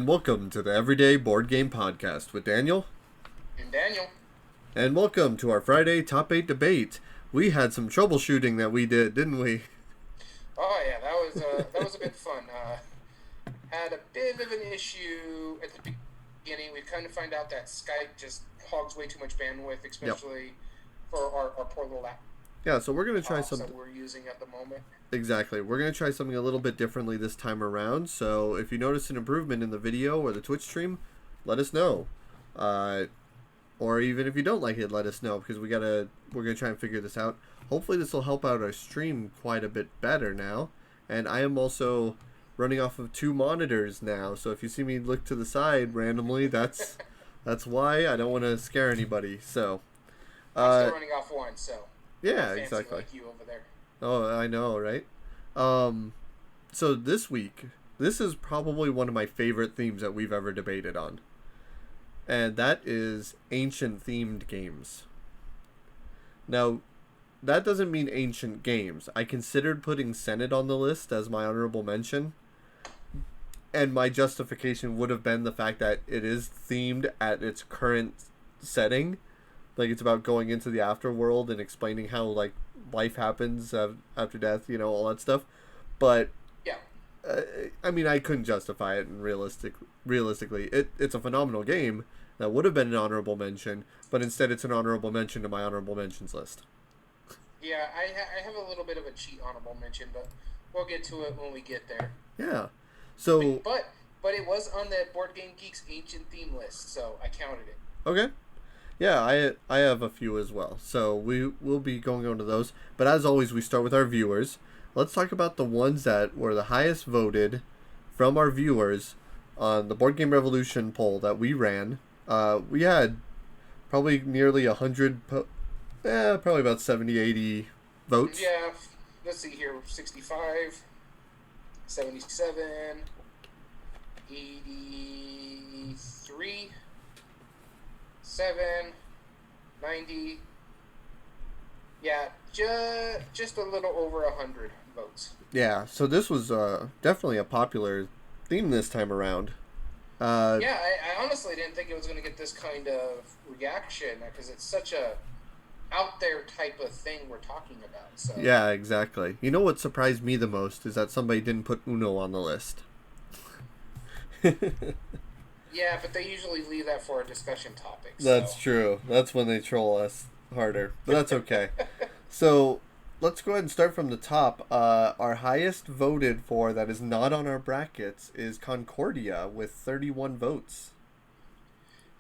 And welcome to the Everyday Board Game Podcast with Daniel. And Daniel. And welcome to our Friday Top 8 debate. We had some troubleshooting that we did, didn't we? Oh yeah, that was a bit fun. Had a bit of an issue at the beginning. We kind of find out that Skype just hogs way too much bandwidth, especially for our poor little app. Yeah, so we're going to try something that we're using at the moment. Exactly. We're going to try something a little bit differently this time around. So if you notice an improvement in the video or the Twitch stream, let us know. Or even if you don't like it, let us know, because we're going to try and figure this out. Hopefully this will help out our stream quite a bit better now. And I am also running off of 2 monitors now. So if you see me look to the side randomly, that's why. I don't want to scare anybody. So I'm still running off one, so yeah, exactly. Like you over there. Oh, I know, right? So this week, this is probably one of my favorite themes that we've ever debated on. And that is ancient themed games. Now, that doesn't mean ancient games. I considered putting Senate on the list as my honorable mention. And my justification would have been the fact that it is themed at its current setting. Like, it's about going into the afterworld and explaining how, like, life happens after death, all that stuff. But yeah, I mean, I couldn't justify it. And realistically, it's a phenomenal game that would have been an honorable mention, but instead it's an honorable mention to my honorable mentions list. Yeah, I have a little bit of a cheat honorable mention, but we'll get to it when we get there. Yeah. So, but it was on the Board Game Geek's ancient theme list, so I counted it. Okay. Yeah, I have a few as well. So we'll be going on to those. But as always, we start with our viewers. Let's talk about the ones that were the highest voted from our viewers on the Board Game Revolution poll that we ran. We had probably nearly 100, probably about 70, 80 votes. Yeah, let's see here, 65, 77, 83, 7, 90. Yeah, just a little over 100 votes. Yeah, so this was definitely a popular theme this time around. Yeah, I honestly didn't think it was going to get this kind of reaction, because it's such a out there type of thing we're talking about. So yeah, exactly. You know what surprised me the most is that somebody didn't put Uno on the list. Yeah, but they usually leave that for a discussion topic. That's true. That's when they troll us harder. But that's okay. So let's go ahead and start from the top. Our highest voted for that is not on our brackets is Concordia with 31 votes.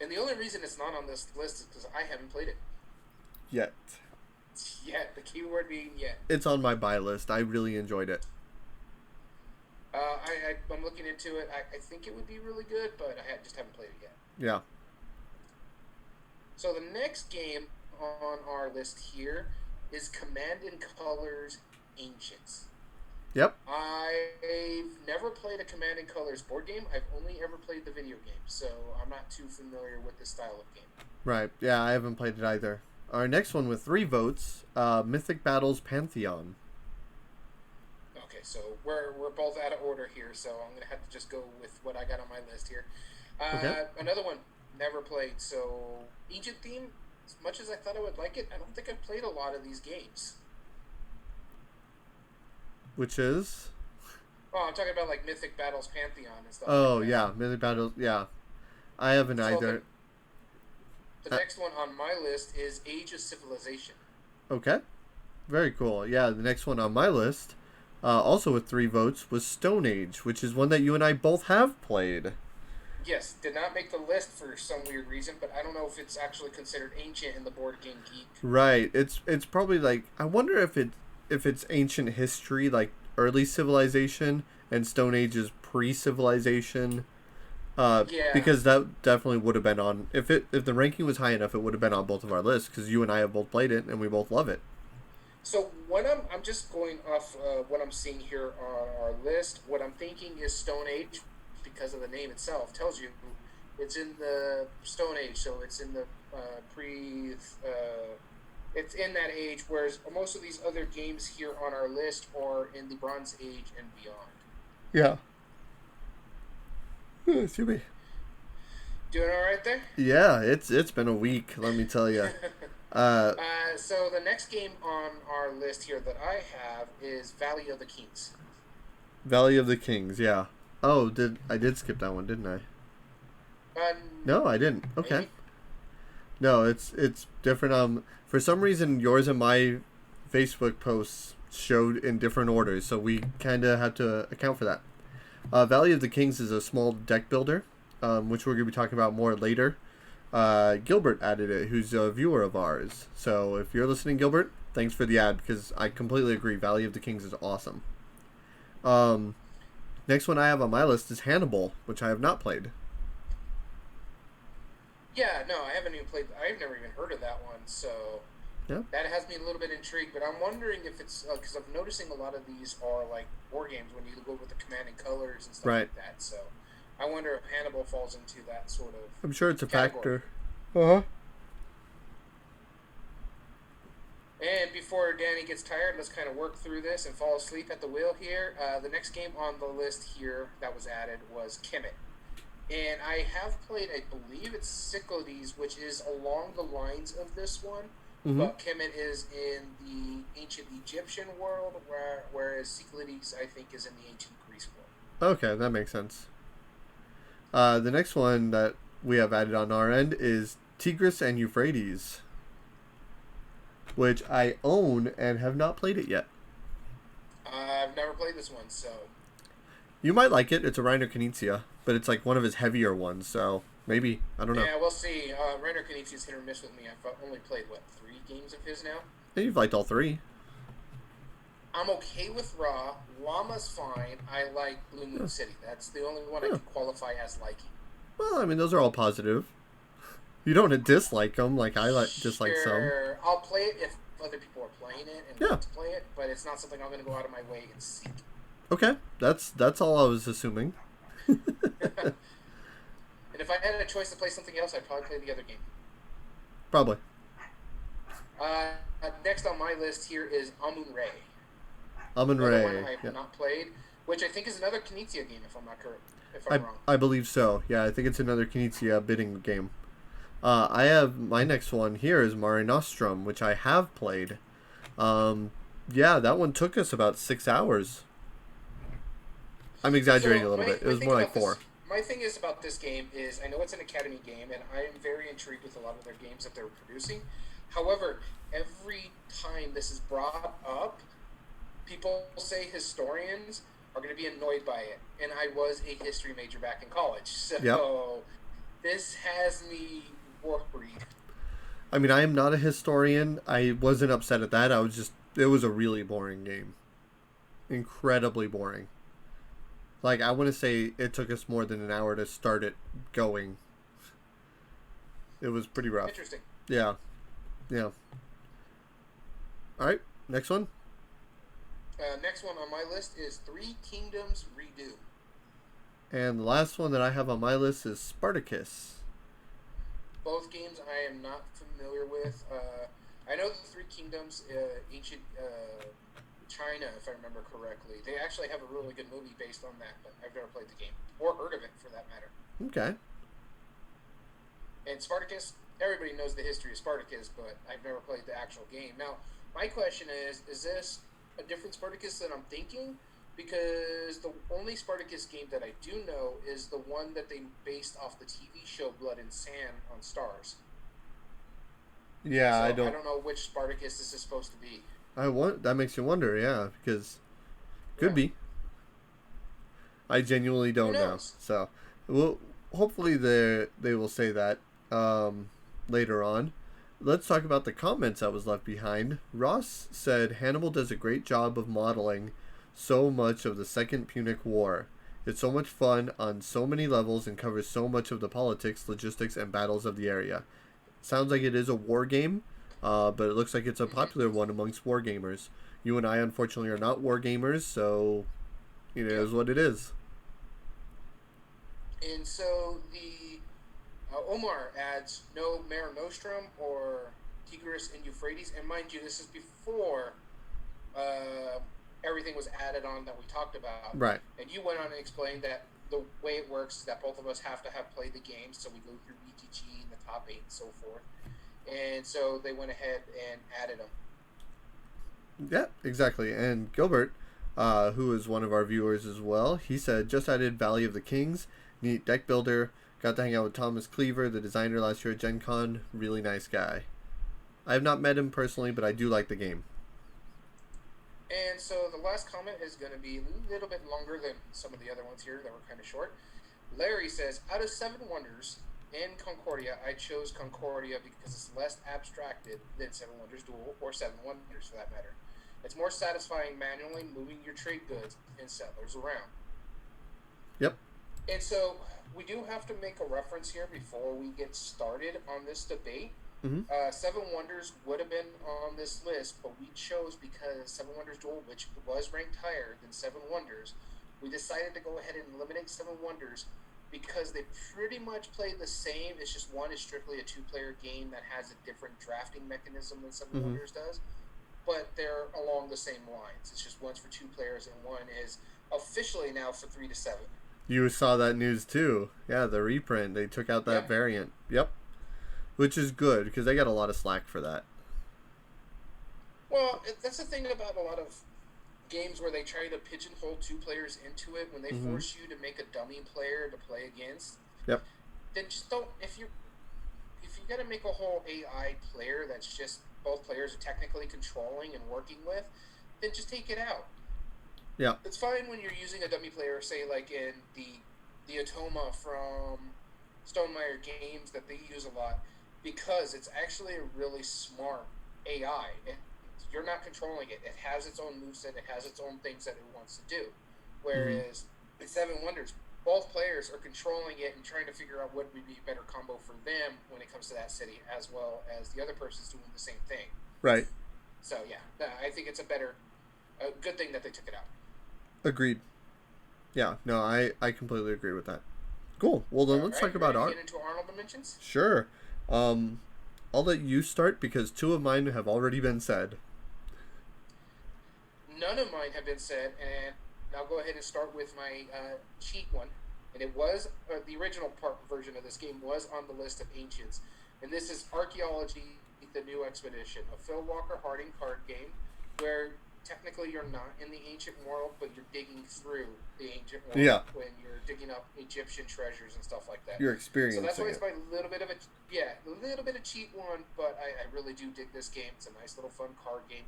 And the only reason it's not on this list is because I haven't played it. Yet. Yet. The keyword being yet. It's on my buy list. I really enjoyed it. I'm looking into it. I think it would be really good, but I just haven't played it yet. Yeah. So the next game on our list here is Command & Colors Ancients. Yep. I've never played a Command & Colors board game. I've only ever played the video game, so I'm not too familiar with this style of game. Right. Yeah, I haven't played it either. Our next one with 3 votes, Mythic Battles Pantheon. Okay, so we're both out of order here, so I'm going to have to just go with what I got on my list here. Okay. Another one, never played. So, Ancient Theme, as much as I thought I would like it, I don't think I've played a lot of these games. Which is? Oh, I'm talking about like Mythic Battles Pantheon and stuff. Oh, like that. yeah, Mythic Battles, yeah. I haven't either. The next one on my list is Age of Civilization. Okay. Very cool. Yeah, the next one on my list, also with 3 votes, was Stone Age, which is one that you and I both have played. Yes, did not make the list for some weird reason, but I don't know if it's actually considered ancient in the Board Game Geek. Right. It's probably like, I wonder if it's ancient history, like early civilization, and Stone Age is pre-civilization. Yeah. Because that definitely would have been on, if the ranking was high enough, it would have been on both of our lists, because you and I have both played it and we both love it. So what I'm just going off what I'm seeing here on our list. What I'm thinking is Stone Age, because of the name itself tells you it's in the Stone Age, so it's in the it's in that age. Whereas most of these other games here on our list are in the Bronze Age and beyond. Yeah. Excuse me. Doing all right there? Yeah, it's been a week. Let me tell you. Uh, So the next game on our list here that I have is Valley of the Kings. Valley of the Kings. Yeah. Oh, I did skip that one, didn't I? Uh, No, I didn't. Okay. Maybe. No, it's different. For some reason, yours and my Facebook posts showed in different orders, so we kind of had to account for that. Valley of the Kings is a small deck builder, which we're going to be talking about more later. Gilbert added it, who's a viewer of ours. So if you're listening, Gilbert, thanks for the ad, because I completely agree. Valley of the Kings is awesome. Um, Next one I have on my list is Hannibal, which I have not played. Yeah, no, I haven't even played. I've never even heard of that one, so Yeah. that has me a little bit intrigued. But I'm wondering if it's because I'm noticing a lot of these are like war games when you go with the command and colors and stuff Right. like that. So I wonder if Hannibal falls into that sort of I'm sure it's a category. factor. Uh huh. And before Danny gets tired, let's kind of work through this and fall asleep at the wheel here. The next game on the list here that was added was Kemet. And I have played, I believe it's Cyclades, which is along the lines of this one. Mm-hmm. But Kemet is in the ancient Egyptian world, whereas Cyclades, I think, is in the ancient Greece world. Okay, that makes sense. The next one that we have added on our end is Tigris and Euphrates, which I own and have not played it yet. I've never played this one, so You might like it. It's a Reiner Knizia, but it's like one of his heavier ones, so maybe. I don't know. yeah, we'll see. Rainer Knizia is hit or miss with me. I've only played, 3 games of his now? Yeah, you've liked all three. I'm okay with Raw. Llama's fine. I like Blue Moon City. That's the only one I can qualify as liking. Well, I mean, those are all positive. You don't dislike them like I dislike some. Sure, I'll play it if other people are playing it and Yeah. want to play it, but it's not something I'm going to go out of my way and seek. Okay, that's all I was assuming. And if I had a choice to play something else, I'd probably play the other game. Probably. Next on my list here is Amun Ray. Amun Another one Ray. I have Yeah. not played, which I think is another Knizia game, if I'm not correct. If I'm wrong. I believe so. Yeah, I think it's another Knizia bidding game. I have my next one here is Mare Nostrum, which I have played. Yeah, that one took us about 6 hours. I'm exaggerating a little bit. It was more like 4. My thing is about this game is I know it's an Academy game, and I am very intrigued with a lot of their games that they're producing. However, every time this is brought up, people say historians are going to be annoyed by it. And I was a history major back in college. So this has me worried. I mean, I am not a historian. I wasn't upset at that. It was a really boring game. Incredibly boring. Like, I want to say it took us more than an hour to start it going. It was pretty rough. Interesting. Yeah. Yeah. All right. Next one. Next one on my list is Three Kingdoms Redo. And the last one that I have on my list is Spartacus. Both games I am not familiar with. I know the Three Kingdoms, ancient China, if I remember correctly. They actually have a really good movie based on that, but I've never played the game or heard of it for that matter. Okay. And Spartacus, everybody knows the history of Spartacus, but I've never played the actual game. Now, my question is this a different Spartacus than I'm thinking? Because the only Spartacus game that I do know is the one that they based off the TV show Blood and Sand on Stars. Yeah, So I I don't. don't know which Spartacus this is supposed to be. That makes you wonder, yeah, because could be. I genuinely don't know. knows? So, well, hopefully they will say that later on. Let's talk about the comments that was left behind. Ross said Hannibal does a great job of modeling so much of the Second Punic War. It's so much fun on so many levels and covers so much of the politics, logistics, and battles of the area. Sounds like it is a war game, but it looks like it's a popular one amongst war gamers. You and I, unfortunately, are not war gamers, so it is what it is. And so the Omar adds no Mare Nostrum or Tigris and Euphrates, and mind you, this is before everything was added on that we talked about. Right. And you went on and explained that the way it works is that both of us have to have played the game, so we go through BTG and the top 8 and so forth. And so they went ahead and added them. Yeah, exactly. And Gilbert, who is one of our viewers as well, he said, just added Valley of the Kings, neat deck builder. Got to hang out with Thomas Cleaver, the designer, last year at Gen Con. Really nice guy. I have not met him personally, but I do like the game. And so the last comment is going to be a little bit longer than some of the other ones here that were kind of short. Larry says, out of 7 Wonders in Concordia, I chose Concordia because it's less abstracted than 7 Wonders Duel or 7 Wonders for that matter. It's more satisfying manually moving your trade goods and settlers around. Yep. And so we do have to make a reference here before we get started on this debate. Mm-hmm. 7 Wonders would have been on this list, but we chose because 7 Wonders Duel, which was ranked higher than 7 Wonders, we decided to go ahead and eliminate 7 Wonders because they pretty much play the same. It's just one is strictly a 2-player game that has a different drafting mechanism than 7 Wonders does, but they're along the same lines. It's just one's for 2 players and one is officially now for 3 to 7. You saw that news too. Yeah, the reprint. They took out that variant. Yep. Which is good, because they got a lot of slack for that. Well, that's the thing about a lot of games where they try to pigeonhole 2 players into it when they force you to make a dummy player to play against. Yep. Then just don't. If you got to make a whole AI player that's just both players are technically controlling and working with, then just take it out. Yeah. It's fine when you're using a dummy player, say like in the Atoma from Stonemaier Games that they use a lot, because it's actually a really smart AI. You're not controlling it. It has its own moveset. It has its own things that it wants to do. Whereas in 7 Wonders, both players are controlling it and trying to figure out what would be a better combo for them when it comes to that city, as well as the other person's doing the same thing. Right. So yeah, I think it's a good thing that they took it out. Agreed. Yeah, no, I completely agree with that. Cool. Well, then let's talk about art. Get into honorable mentions? Sure. I'll let you start because 2 of mine have already been said. None of mine have been said, and I'll go ahead and start with my cheat one. And it was the original version of this game was on the list of Ancients, and this is Archaeology: The New Expedition, a Phil Walker Harding card game where technically you're not in the ancient world, but you're digging through the ancient world when you're digging up Egyptian treasures and stuff like that. You're experiencing So that's why it's it. a little bit of a cheat one, but I really do dig this game. It's a nice little fun card game.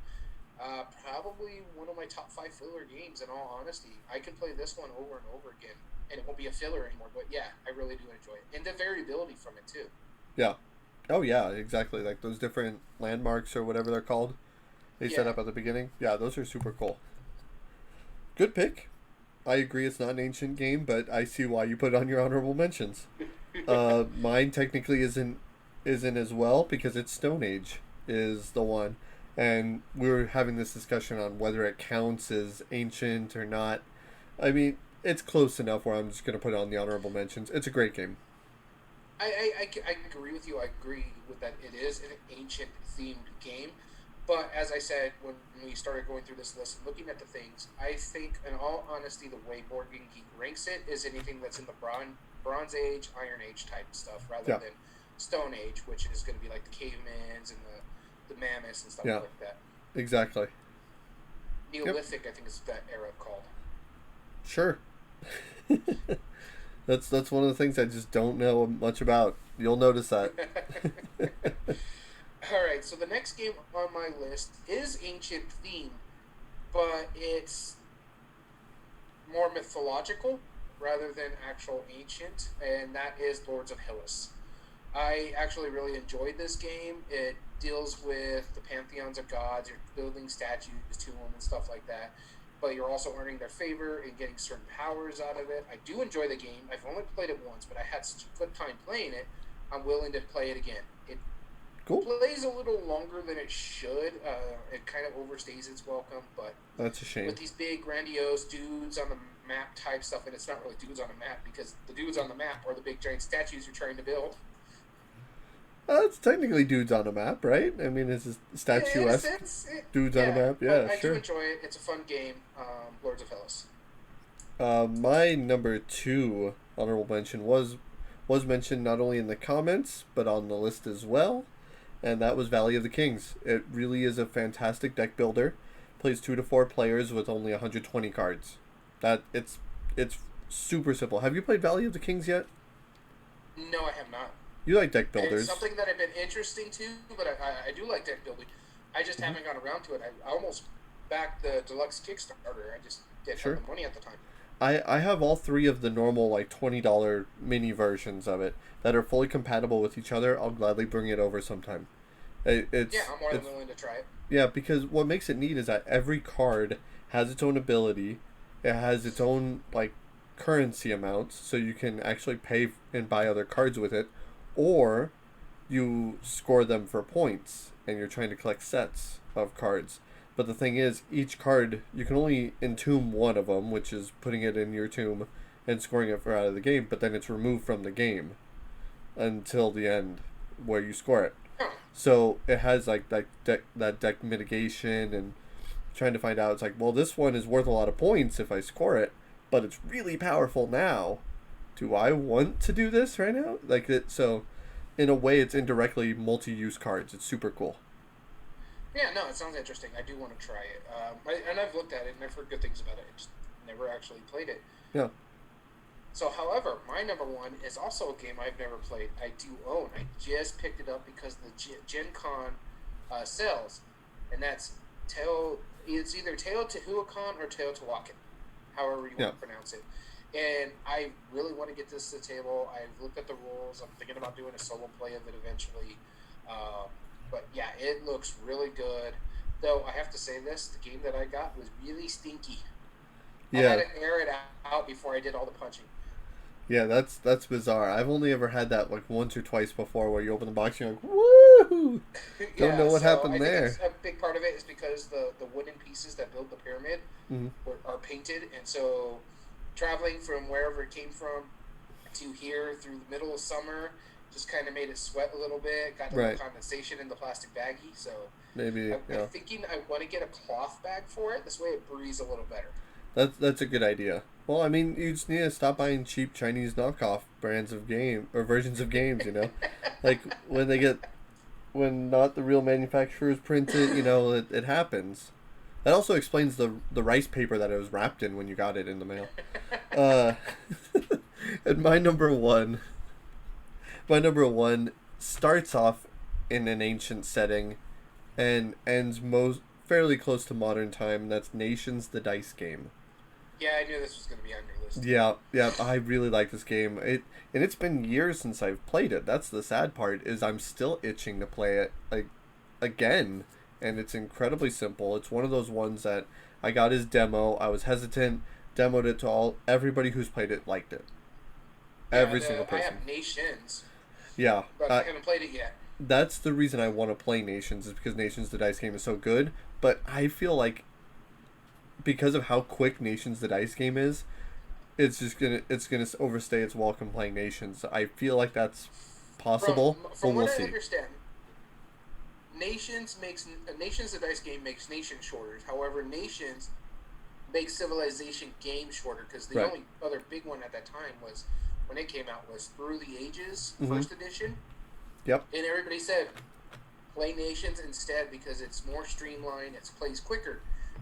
Probably one of my top 5 filler games, in all honesty. I can play this one over and over again, and it won't be a filler anymore, but yeah, I really do enjoy it. And the variability from it, too. Yeah. Oh, yeah, exactly. Like those different landmarks or whatever they're called they set up at the beginning. Yeah, those are super cool. Good pick. I agree it's not an ancient game, but I see why you put it on your honorable mentions. Mine technically isn't as well because it's Stone Age is the one. And we were having this discussion on whether it counts as ancient or not. I mean, it's close enough where I'm just going to put it on the honorable mentions. It's a great game. I agree with you. I agree with that. It is an ancient-themed game. But as I said, when we started going through this list and looking at the things, I think, in all honesty, the way Board Game Geek ranks it is anything that's in the Bronze Age, Iron Age type stuff, rather than Stone Age, which is going to be like the cavemans and the mammoths and stuff like that. Exactly. Neolithic, I think, is that era called. Sure. That's one of the things I just don't know much about. You'll notice that. All right, so the next game on my list is ancient themed, but it's more mythological rather than actual ancient, and that is Lords of Hellas. I actually really enjoyed this game. It deals with the pantheons of gods. You're building statues to them and stuff like that, but you're also earning their favor and getting certain powers out of it. I do enjoy the game. I've only played it once, but I had such a good time playing it, I'm willing to play it again. It plays a little longer than it should. It kind of overstays its welcome, but that's a shame. With these big, grandiose dudes on the map type stuff, and it's not really dudes on the map because the dudes on the map are the big, giant statues you're trying to build. It's technically dudes on a map, right? I mean, it's a statuesque dudes on a map. Yeah, I do enjoy it. It's a fun game. Lords of Hellas. My number two honorable mention was mentioned not only in the comments but on the list as well, and that was Valley of the Kings. It really is a fantastic deck builder. Plays 2 to 4 players with only 120 cards. It's super simple. Have you played Valley of the Kings yet? No, I have not. You like deck It's builders? something that I've been interesting to, but I do like deck building. I just Hmm. haven't gone around to it. I almost backed the deluxe Kickstarter. I just didn't have Sure. the money at the time. I have all three of the normal like $20 mini versions of it that are fully compatible with each other. I'll gladly bring it over sometime. It, Yeah, it's I'm more than it's willing to try it. Yeah, because what makes it neat is that every card has its own ability. It has its own like currency amounts, so you can actually pay and buy other cards with it, or you score them for points and you're trying to collect sets of cards. But the thing is, each card you can only entomb one of them, which is putting it in your tomb and scoring it for out of the game. But then it's removed from the game until the end, where you score it. Huh. So it has like that deck mitigation and trying to find out. It's like, well, this one is worth a lot of points if I score it, but it's really powerful now. Do I want to do this right now? Like it. So, in a way, it's indirectly multi-use cards. It's super cool. Yeah, no, it sounds interesting. I do want to try it. And I've looked at it and I've heard good things about it. I just never actually played it. Yeah. So, however, my number one is also a game I've never played. I do own. I just picked it up because the Gen Con sells, and that's Tale. It's either Tale Tehuacan or Tale Tehuacan, however you Yeah. want to pronounce it. And I really want to get this to the table. I've looked at the rules. I'm thinking about doing a solo play of it eventually. But yeah, it looks really good. Though I have to say this, the game that I got was really stinky. I had Yeah. to air it out before I did all the punching. Yeah. That's bizarre. I've only ever had that like once or twice before, where you open the box and you're like, woo! Don't know Yeah, what so I happened think it's there. a big part of it is because the wooden pieces that build the pyramid Hmm. are painted, and so traveling from wherever it came from to here through the middle of summer just kind of made it sweat a little bit. Got a little Right. condensation in the plastic baggie, so Maybe. I'm Yeah. thinking I want to get a cloth bag for it. This way it breathes a little better. That's a good idea. Well, I mean, you just need to stop buying cheap Chinese knockoff brands of game or versions of games. Like when they get when not the real manufacturers print it. It happens. That also explains the rice paper that it was wrapped in when you got it in the mail. Uh, and my number one starts off in an ancient setting and ends most fairly close to modern time. That's Nations, the dice game. Yeah, I knew this was going to be on your list. Yeah, yeah, I really like this game. It's been years since I've played it. That's the sad part is I'm still itching to play it like again, and it's incredibly simple. It's one of those ones that I got his demo. I was hesitant, demoed it to everybody who's played it liked it. Yeah, Every single I person. have Nations, Yeah, but I haven't played it yet. that's the reason I want to play Nations is because Nations the dice game is so good. But I feel like because of how quick Nations the dice game is, it's gonna overstay its welcome playing Nations. I feel like that's possible, but From we'll what I see. understand, Nations the dice game makes Nation shorter. However, Nations makes Civilization game shorter because the Right. only other big one at that time was when it came out was Through the Ages Mhm. first edition, Yep. and everybody said play Nations instead because it's more streamlined, it plays quicker.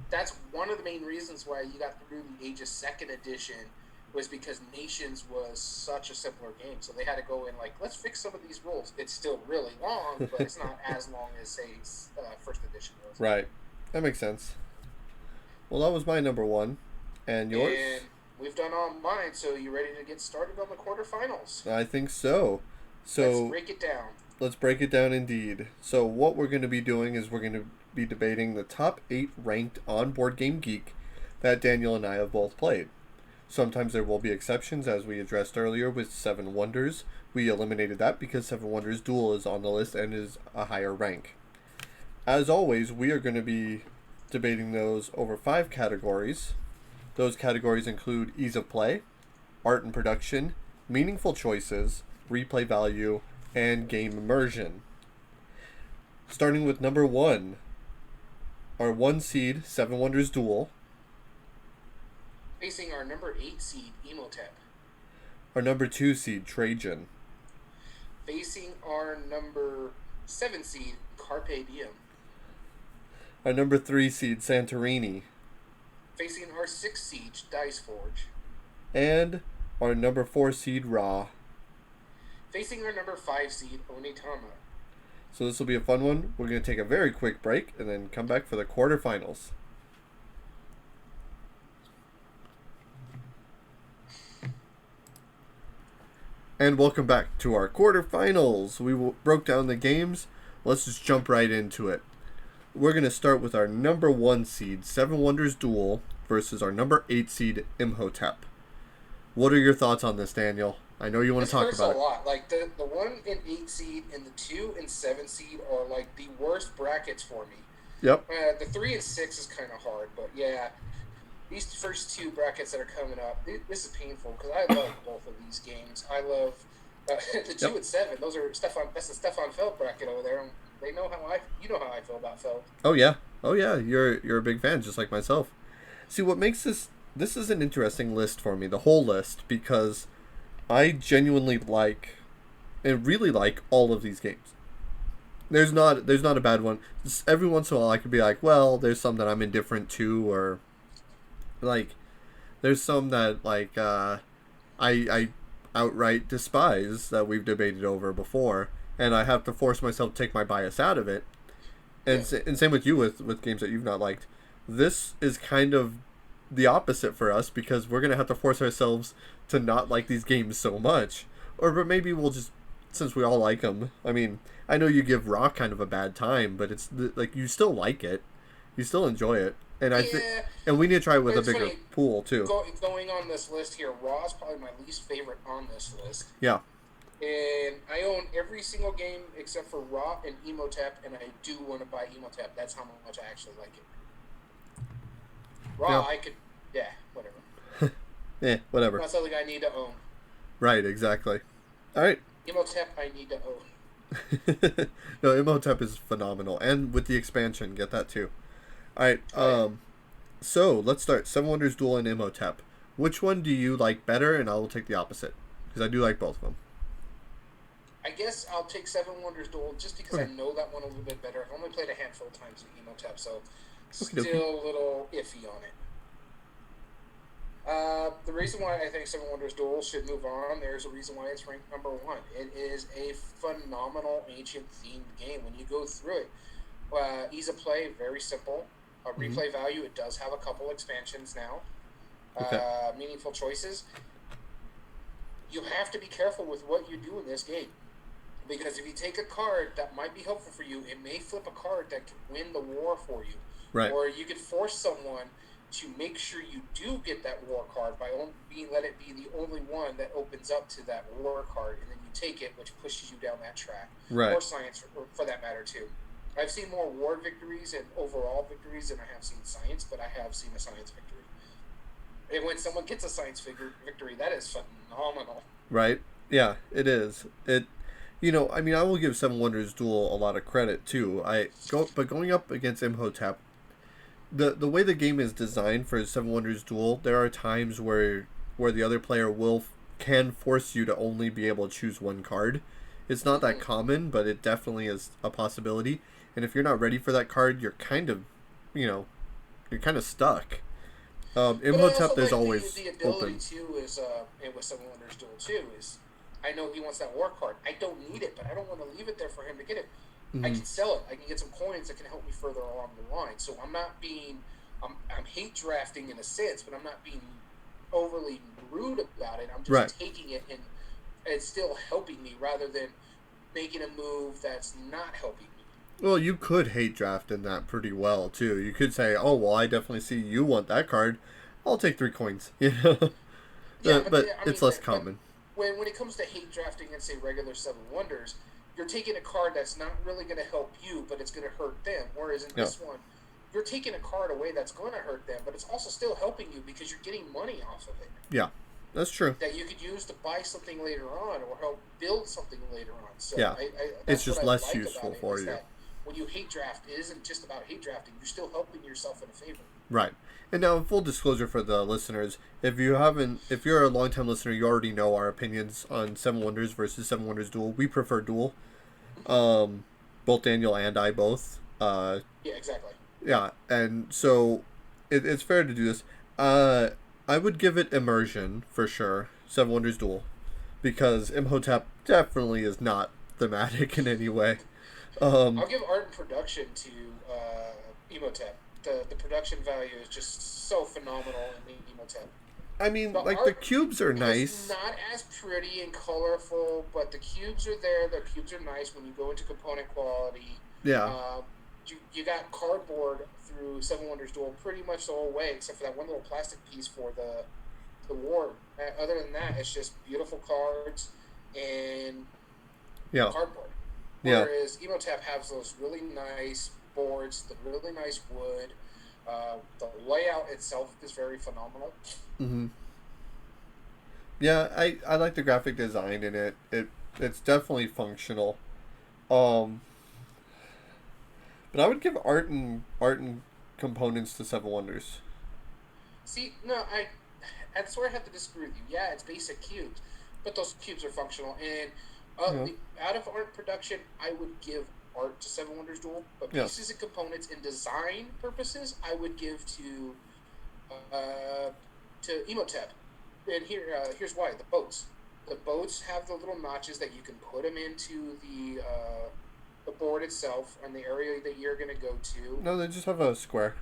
That's one of the main reasons why you got Through the Ages second edition was because Nations was such a simpler game. So they had to go in like, let's fix some of these rules. It's still really long, but it's not as long as say first edition was. Right. That makes sense. Well, that was my number one, and yours? And we've done all mine. So you ready to get started on the quarterfinals? I think so. Let's So break it down. let's break it down indeed. So what we're going to be doing is we're going to be debating the top 8 ranked on Board Game Geek that Daniel and I have both played. Sometimes there will be exceptions, as we addressed earlier with Seven Wonders. We eliminated that because Seven Wonders Duel is on the list and is a higher rank. As always, we are going to be debating those over 5 categories. Those categories include ease of play, art and production, meaningful choices, replay value, and game immersion. Starting with number 1, our 1 seed, Seven Wonders Duel. Facing our number 8 seed, Emotep. Our number 2 seed, Trajan. Facing our number 7 seed, Carpe Diem. Our number 3 seed, Santorini. Facing our 6 seed, Dice Forge. And our number 4 seed, Ra. Facing our number 5 seed, Onitama. So this will be a fun one. We're going to take a very quick break and then come back for the quarterfinals. And welcome back to our quarterfinals. We broke down the games. Let's just jump right into it. We're going to start with our number 1 seed, Seven Wonders Duel, versus our number 8 seed, Imhotep. What are your thoughts on this, Daniel? I know you want to talk about it. This hurts a lot. Like, the 1 and 8 seed and the 2 and 7 seed are, like, the worst brackets for me. Yep. The 3 and 6 is kind of hard, but yeah. These first 2 brackets that are coming up, this is painful because I love both of these games. I love the 2 and 7. Those are that's the Stefan Feld bracket over there. They know how you know how I feel about Feld. Oh yeah, you're a big fan, just like myself. See, what makes this is an interesting list for me, the whole list, because I genuinely like and really like all of these games. There's not a bad one. Just every once in a while, I could be like, well, there's some that I'm indifferent to, or like, there's some that like I outright despise that we've debated over before, and I have to force myself to take my bias out of it. And and same with you with games that you've not liked. This is kind of the opposite for us because we're gonna have to force ourselves to not like these games so much, but maybe we'll just, since we all like them. I mean, I know you give Rock kind of a bad time, but it's like you still like it, you still enjoy it. And I think, and we need to try it with a bigger pool too. Going on this list here, Raw is probably my least favorite on this list. Yeah. And I own every single game except for Raw and Emotep, and I do want to buy Emotep. That's how much I actually like it. Raw, yeah. Whatever. Yeah, whatever. Not something I need to own. Right, exactly. All right. Emotep, I need to own. No, Imhotep is phenomenal, and with the expansion, get that too. All right. So let's start. Seven Wonders Duel and Imhotep. Which one do you like better? And I will take the opposite because I do like both of them. I guess I'll take Seven Wonders Duel just because I know that one a little bit better. I've only played a handful of times in Emotep, so still a little iffy on it. The reason why I think Seven Wonders Duel should move on, there's a reason why it's ranked number 1. It is a phenomenal ancient themed game. When you go through it, ease of play, very simple. Replay value, it does have a couple expansions now. Meaningful choices. You have to be careful with what you do in this game. Because if you take a card that might be helpful for you, it may flip a card that can win the war for you. Right. Or you could force someone to make sure you do get that war card by let it be the only one that opens up to that war card, and then you take it, which pushes you down that track. Right. Or science, for that matter, too. I've seen more war victories and overall victories than I have seen science, but I have seen a science victory. And when someone gets a science victory, that is phenomenal. Right? Yeah, it is. I mean, I will give Seven Wonders Duel a lot of credit too. But going up against Imhotep, the way the game is designed for Seven Wonders Duel, there are times where the other player can force you to only be able to choose one card. It's not that common, but it definitely is a possibility. And if you're not ready for that card, you're kind of stuck. Imhotep, there's always the ability open. Too is with Seven Wonders Duel too is, I know he wants that war card. I don't need it, but I don't want to leave it there for him to get it. I can sell it. I can get some coins that can help me further along the line. So I'm hate drafting in a sense, but I'm not being overly rude about it. I'm just taking it and it's still helping me rather than making a move that's not helping me. Well, you could hate draft in that pretty well too. You could say, "Oh, well, I definitely see you want that card. I'll take 3 coins." You know, but it's less common. When it comes to hate drafting and say regular Seven Wonders, you're taking a card that's not really going to help you, but it's going to hurt them. Whereas in this one, you're taking a card away that's going to hurt them, but it's also still helping you because you're getting money off of it. Yeah, that's true. That you could use to buy something later on or help build something later on. So yeah, that's it's just less useful for you. When you hate draft, it isn't just about hate drafting. You're still helping yourself in a favor. Right. And now, full disclosure for the listeners, if you're a longtime listener, you already know our opinions on Seven Wonders versus Seven Wonders Duel. We prefer Duel. Both Daniel and I both. Yeah, exactly. Yeah, and so it's fair to do this. I would give it immersion for sure. Seven Wonders Duel, because Imhotep definitely is not thematic in any way. I'll give art and production to Emotep. The production value is just so phenomenal in the Emotep. I mean, The like the art cubes are is nice. not as pretty and colorful, but the cubes are there. The cubes are nice when you go into component quality. Yeah, Um, you got cardboard through Seven Wonders Duel pretty much the whole way, except for that one little plastic piece for the ward. Other than that, it's just beautiful cards and yeah, cardboard. yeah. Whereas Emotep has those really nice boards, the really nice wood. The layout itself is very phenomenal. hmm Yeah, I like the graphic design in it. It's definitely functional. Um, but I would give art and components to Seven Wonders. See, no, that's where I have to disagree with you. Yeah, it's basic cubes, but those cubes are functional. And Yeah, out of art production, I would give art to Seven Wonders Duel, but yes. pieces and components and design purposes, I would give uh, to Emotep. And here's why: the boats. The boats have the little notches that you can put them into the board itself and the area that you're going to go to. No, they just have a square.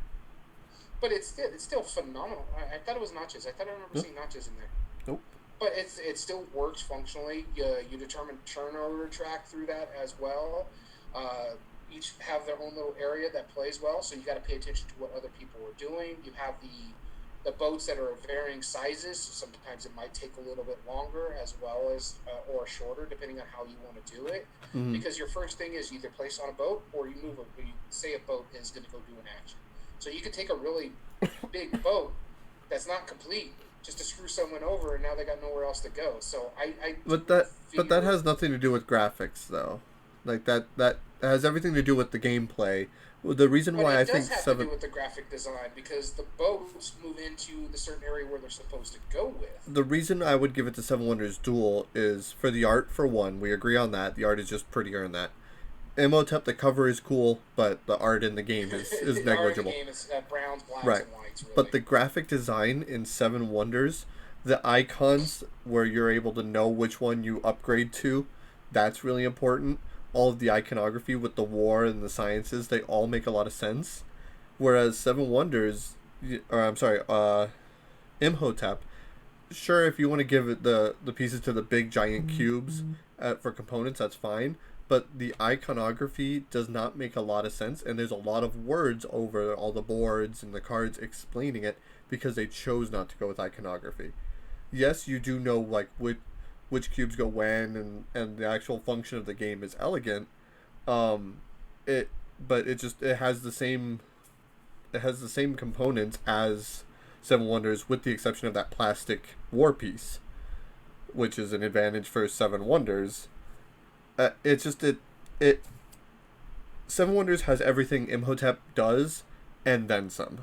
But it's still phenomenal. I thought it was notches. I thought I remember Nope. seeing notches in there. Nope. But it still works functionally. You determine turnover track through that as well. Uh, each have their own little area that plays well, so you got to pay attention to what other people are doing. You have the boats that are of varying sizes, so sometimes it might take a little bit longer as well as or shorter, depending on how you want to do it. hmm Because your first thing is either place on a boat or you move a. You say a boat is going to go do an action. So you could take a really big boat that's not complete just to screw someone over, and now they got nowhere else to go. So I But that figure, has nothing to do with graphics though. Like that has everything to do with the gameplay. Well, the reason but why I it does think have to do seven with the graphic design because the boats move into the certain area where they're supposed to go with. the reason I would give it to Seven Wonders Duel is for the art. For one, we agree on that. The art is just prettier in that. Imhotep, the cover is cool, but the art in the game is The art of the negligible. game is browns, blacks, Right. and whites, But really. the graphic design in Seven Wonders, the icons where you're able to know which one you upgrade to, that's really important. All of the iconography with the war and the sciences, they all make a lot of sense. Whereas Seven Wonders, or I'm sorry, Imhotep, sure, if you want to give it the pieces to the big giant cubes for components, that's fine. But the iconography does not make a lot of sense, and there's a lot of words over all the boards and the cards explaining it because they chose not to go with iconography. Yes, you do know like which cubes go when, and the actual function of the game is elegant. Um, it but it has the same components as Seven Wonders, with the exception of that plastic war piece, which is an advantage for Seven Wonders. It's just it Seven Wonders has everything Imhotep does, and then some.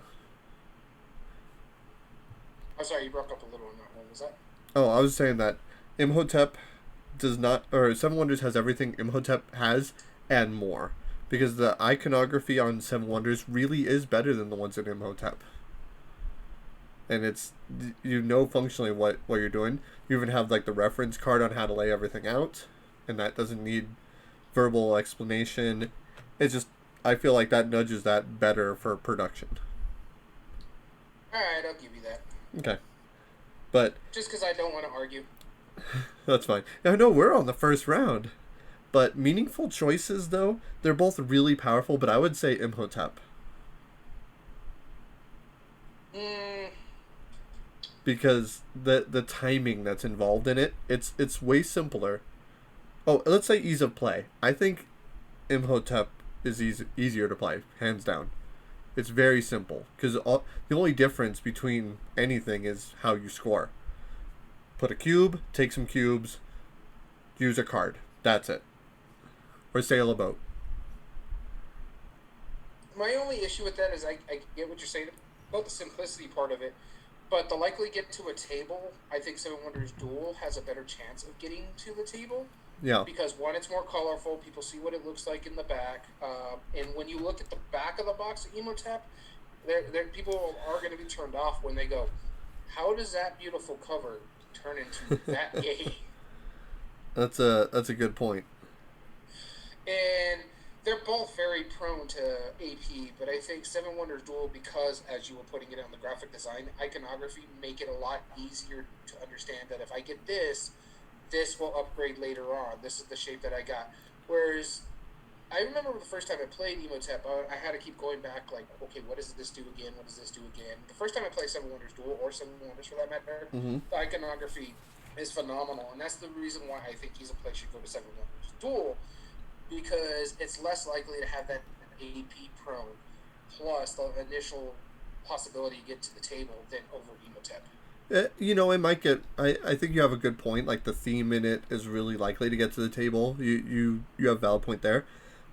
I'm sorry, you broke up a little on that one. Was that? Oh, I was saying that Imhotep does not, or Seven Wonders has everything Imhotep has and more, because the iconography on Seven Wonders really is better than the ones in Imhotep, and it's functionally what you're doing. You even have like the reference card on how to lay everything out, and that doesn't need verbal explanation. It's just I feel like that nudges that better for production. All right, I'll give you that. Okay, but Just because I don't want to argue. that's fine. Now, no, we're on the first round. But meaningful choices, though, they're both really powerful. But I would say Imhotep Mm, because the timing that's involved in it, it's way simpler. Oh, let's say ease of play. I think Imhotep is easier to play, hands down. It's very simple because the only difference between anything is how you score. Put a cube, take some cubes, use a card. That's it. Or sail a boat. my only issue with that is I get what you're saying, about the simplicity part of it. But the likely get to a table, I think Seven Wonders Duel has a better chance of getting to the table Yeah. because one, it's more colorful. People see what it looks like in the back, and when you look at the back of the box of Emotep, people are going to be turned off when they go, "How does that beautiful cover turn into that game?" That's a good point. And they're both very prone to AP, but I think Seven Wonders Duel, because as you were putting it on the graphic design, iconography make it a lot easier to understand that if I get this, this will upgrade later on. This is the shape that I got. Whereas I remember the first time I played Emotep, I had to keep going back, like, okay, what does this do again? What does this do again? The first time I played Seven Wonders Duel, or Seven Wonders for that matter, Mm-hmm. the iconography is phenomenal, and that's the reason why I think he's a place you go to Seven Wonders Duel, because it's less likely to have that AP prone, plus the initial possibility to get to the table than over Emotep. It might get. I think you have a good point. Like the theme in it is really likely to get to the table. You have a valid point there.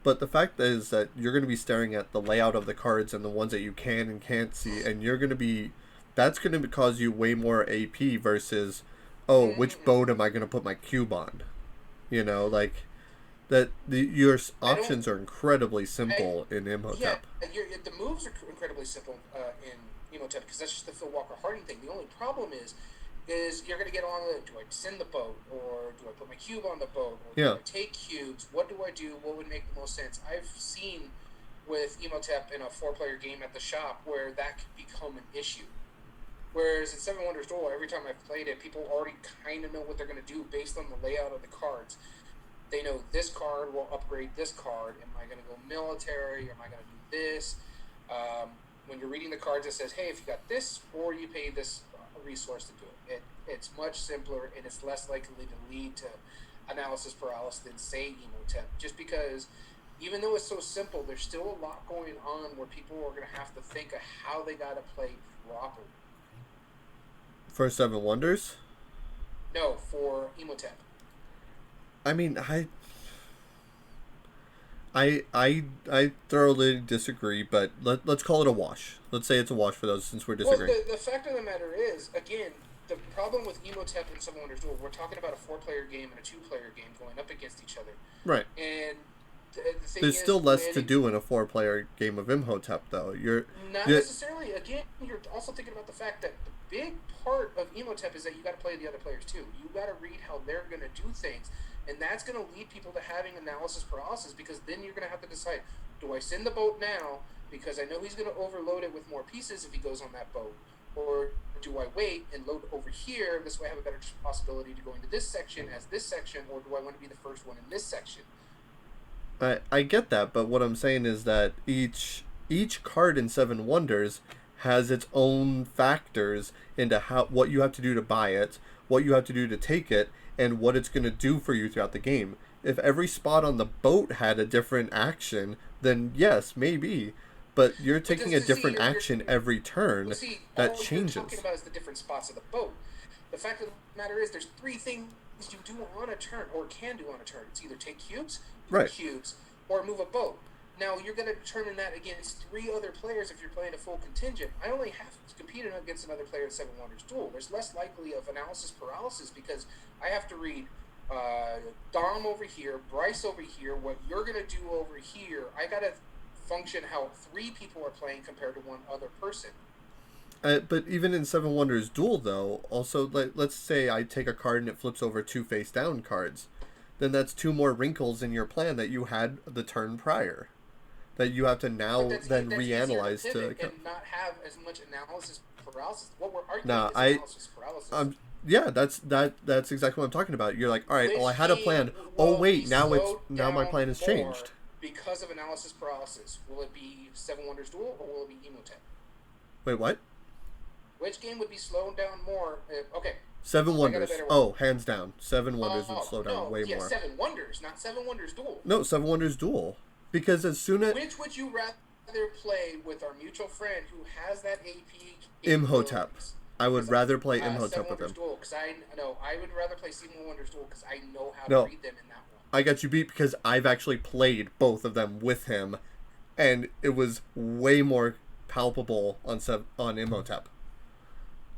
But the fact is that you're going to be staring at the layout of the cards and the ones that you can and can't see, and you're going to be. That's going to cause you way more AP versus, oh, which Mm-hmm. boat am I going to put my cube on? Like that. Your I don't. options are incredibly I, simple in yeah, Imhotep. the moves are incredibly simple in Emotep because that's just the Phil Walker Harding thing. The only problem is you're going to get on the, do I send the boat, or do I put my cube on the boat, or do Yeah. I take cubes? What do I do? What would make the most sense? I've seen with Emotep in a 4-player game at the shop where that could become an issue. Whereas in Seven Wonders Duel, every time I've played it, people already kind of know what they're going to do based on the layout of the cards. They know this card will upgrade this card. Am I going to go military? Am I going to do this? When you're reading the cards, it says, hey, if you got this, or you pay this resource to do it's much simpler, and it's less likely to lead to analysis paralysis than, say, Emotep. Just because, even though it's so simple, there's still a lot going on where people are going to have to think of how they got to play properly. For Seven Wonders. No, for Emotep. I mean, I thoroughly disagree, but let's call it a wash. Let's say it's a wash for those since we're Well, disagreeing. the fact of the matter is, again, the problem with Emotep and Seven Wonders Duel, we're talking about a 4-player game and a 2-player game going up against each other. Right. And the thing There's is, still less to do in a 4-player game of Imhotep, though. not You're necessarily. Again, you're also thinking about the fact that the big part of Emotep is that you got to play the other players too. You got to read how they're going to do things, and that's going to lead people to having analysis paralysis because then you're going to have to decide: do I send the boat now because I know he's going to overload it with more pieces if he goes on that boat, or do I wait and load over here? This way, I have a better possibility to go into this section as this section, or do I want to be the first one in this section? I get that, but what I'm saying is that each card in Seven Wonders has its own factors into what you have to do to buy it, what you have to do to take it, and what it's going to do for you throughout the game. If every spot on the boat had a different action, then yes, maybe. But you're taking a See, different action every turn. well, see, That all you're talking changes. about is the different spots of the boat. The fact of the matter is, there's 3 things you do on a turn, or can do on a turn. It's either take cubes, put Right. cubes, or move a boat. Now, you're going to determine that against 3 other players if you're playing a full contingent. I only have to compete against another player in Seven Wonders Duel. There's less likely of analysis paralysis because I have to read Dom over here, Bryce over here, what you're going to do over here. I got to function how 3 people are playing compared to one other person. But even in Seven Wonders Duel, though, also let's say I take a card and it flips over 2 face down cards, then that's 2 more wrinkles in your plan that you had the turn prior, that you have to But now that's then that's easier to reanalyze to. pivot and not have as much analysis paralysis. What we're arguing Nah, is analysis paralysis. yeah, that's exactly what I'm talking about. You're like, all right, well, I Which had a game plan. Oh will be wait, slowed now my down plan has more changed. because of analysis paralysis? Will it be Seven Wonders Duel or will it be Emotep? Wait, what? Which game would be slowed down more? Okay, Seven I got a Wonders. better one. Oh, hands down, Seven Wonders would Oh slow down no, way yeah, more. Seven Wonders, not Seven Wonders Duel. No, Seven Wonders Duel, because as soon as Which would you rather play with our mutual friend who has that AP Imhotep, capabilities? I would Because rather play Seven Imhotep with Wonders him. Duel, because I would rather play Seven Wonders Duel because I know how to No, read them in that one. I got you beat because I've actually played both of them with him, and it was way more palpable on Imhotep.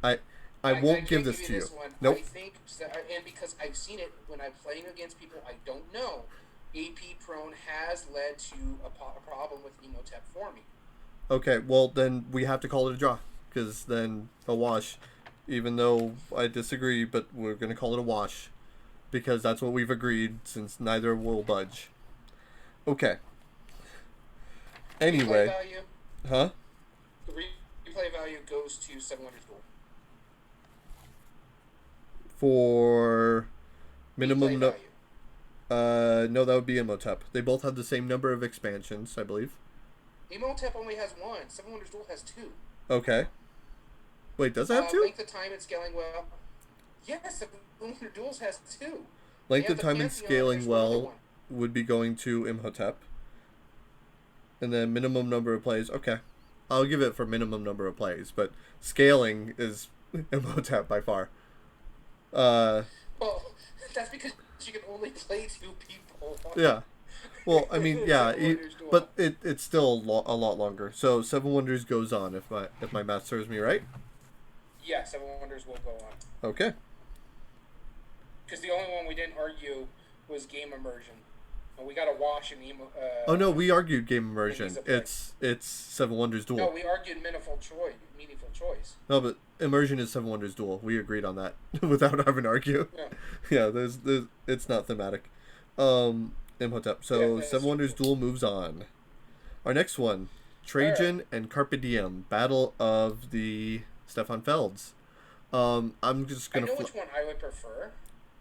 I I won't give can't this give you to you. this one. I Nope. think, and because I've seen it when I'm playing against people I don't know, AP prone has led to a problem with Emotep for me. Okay, well then we have to call it a draw because then a wash. Even though I disagree, but we're gonna call it a wash because that's what we've agreed since neither will budge. Okay. Replay Anyway, value. huh? The replay value goes to Seven Wonders Duel. For Replay minimum no. value. No, that would be Imhotep. They both have the same number of expansions, I believe. Emotep only has one. Seven Wonders Duel has two. Okay. Wait, does it have two? Length of time and scaling well. Yes, Seven Wonders Duel has two. Length of time and scaling well would be going to Imhotep. And then minimum number of plays. Okay. I'll give it for minimum number of plays, but scaling is Imhotep by far. Well, that's because you can only play two people. Yeah. Well, I mean, yeah, but it's still a lot longer. So Seven Wonders goes on if my math serves me right. Yeah, Seven Wonders will go on. Okay. Because the only one we didn't argue was game immersion, and we got a wash in oh no, we argued game immersion. It's Seven Wonders Duel. No, we argued meaningful choice. No, but immersion is Seven Wonders Duel. We agreed on that without having to argue. Yeah. Yeah, there's it's not thematic. Imhotep. So Yeah, Seven Wonders Duel moves on. Our next one, Trajan and Carpe Diem, Battle of the Stefan Felds. I'm just gonna. I know which one I would prefer.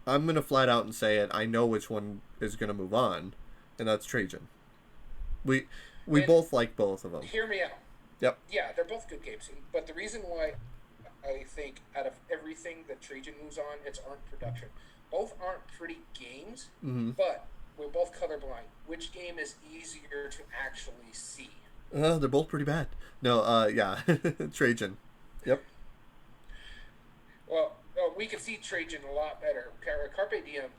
I'm gonna flat out and say it. I know which one is gonna move on, and that's Trajan. We both like both of them. Hear me out. Yep. Yeah, they're both good games, but the reason why I think out of everything that Trajan moves on, it's art production. Both aren't pretty games, but we're both colorblind. Which game is easier to actually see? They're both pretty bad. No, yeah, Trajan. Yep. Well, we can see Trajan a lot better. Carpe Diem,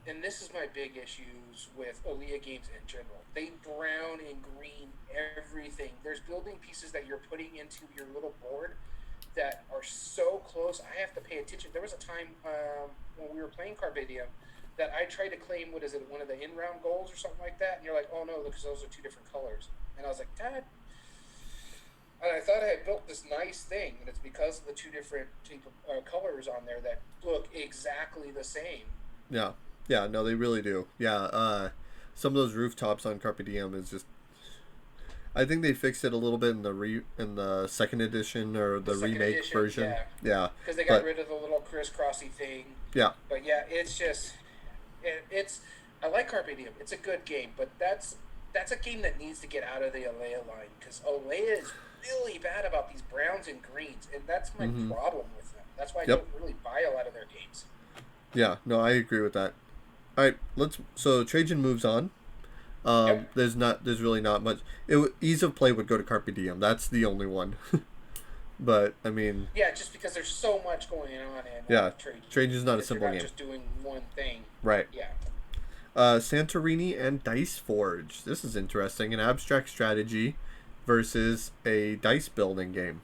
and this is my big issues with Olia games in general. They brown and green everything. There's building pieces that you're putting into your little board that are so close. I have to pay attention. There was a time when we were playing Carpe Diem that I tried to claim, one of the in-round goals or something like that, and you're like, oh no, because those are two different colors. And I was like, Dad. And I thought I had built this nice thing, and it's because of the two different colors on there that look exactly the same. Yeah. Yeah, no, they really do. Yeah, some of those rooftops on Carpe Diem is just. I think they fixed it a little bit in the second edition or the remake version. Yeah. Because they got rid of the little crisscrossy thing. Yeah. But yeah, it's just it's. I like Carpe Diem. It's a good game, but that's a game that needs to get out of the Olea line because Olea is really bad about these browns and greens, and that's my problem with them. That's why I don't really buy a lot of their games. Yeah. No, I agree with that. All right, so Trajan moves on. There's really not much. Ease of play would go to Carpe Diem. That's the only one. But I mean. Yeah, just because there's so much going on in Trajan. Trajan's not a simple game. Just doing one thing. Right. Yeah. Santorini and Dice Forge. This is interesting. An abstract strategy versus a dice building game.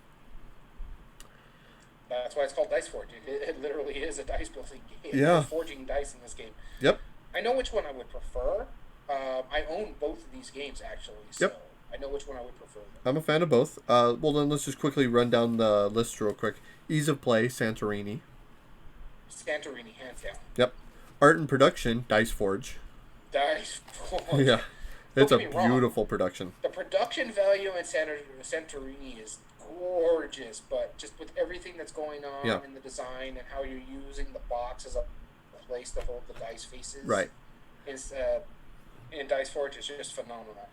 That's why it's called Dice Forge. It literally is a dice building game. Yeah. You're forging dice in this game. Yep. I know which one I would prefer. I own both of these games, actually. So I know which one I would prefer. I'm a fan of both. Well, then let's just quickly run down the list real quick. Ease of play, Santorini. Santorini, hands down. Yep. Art and production, Dice Forge. Dice Forge. Yeah. It's a beautiful production. The production value in Santorini is gorgeous, but just with everything that's going on in the design and how you're using the box as a place to hold the dice faces, right? Is in Dice Forge is just phenomenal.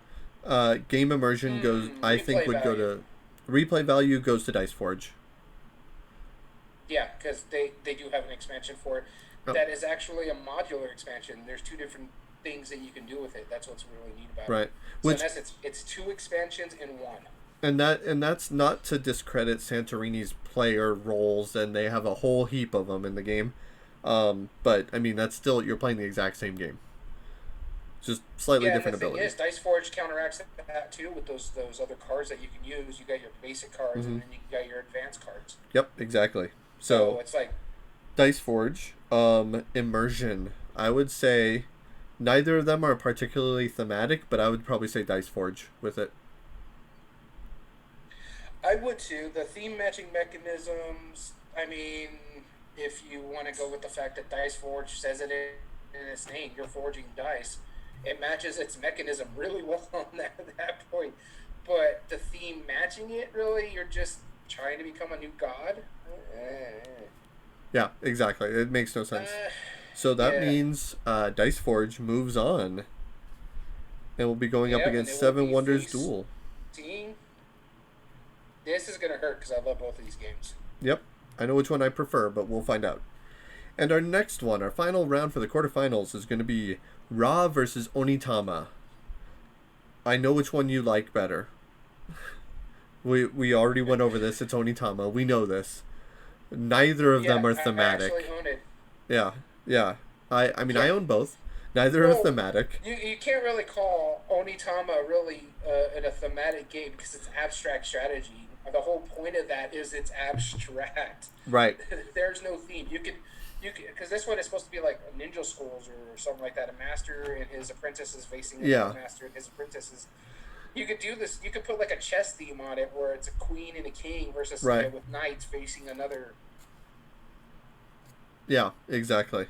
Game immersion goes. I think would go to replay value goes to Dice Forge. Yeah, because they do have an expansion for it. That is actually a modular expansion. There's two different things that you can do with it. That's what's really neat about it. Right. So in essence, it's two expansions in one. And that's not to discredit Santorini's player roles, and they have a whole heap of them in the game. But I mean, that's still you're playing the exact same game. just slightly Yeah, and the different thing ability. is, Dice Forge counteracts that too with those other cards that you can use. You got your basic cards, and Hmm. then you got your advanced cards. Yep, exactly. So So it's like, Dice Forge, Immersion. I would say neither of them are particularly thematic, but I would probably say Dice Forge with it. I would too. The theme matching mechanisms. I mean, if you want to go with the fact that Dice Forge says it in its name, you're forging dice. It matches its mechanism really well on that point. But the theme matching it, really, you're just trying to become a new god. Yeah, exactly. It makes no sense. Uh, So that yeah. means Dice Forge moves on and will be going up Yep, and against it will Seven be Wonders Duel. facing. This is gonna hurt because I love both of these games. Yep, I know which one I prefer, but we'll find out. And our next one, our final round for the quarterfinals, is going to be Ra versus Onitama. I know which one you like better. We already went over this. It's Onitama. We know this. Neither of Yeah, them are I actually thematic. own it. Yeah, yeah. I mean, I Yeah. own both. Neither are Well, thematic. you can't really call Onitama really a thematic game because it's abstract strategy. The whole point of that is it's abstract. Right. There's no theme. You can, because this one is supposed to be like ninja schools or something like that. A master and his apprentices facing another Yeah. master and his apprentices. You could do this. You could put like a chess theme on it where it's a queen and a king versus Right. with knights facing another. Yeah, exactly.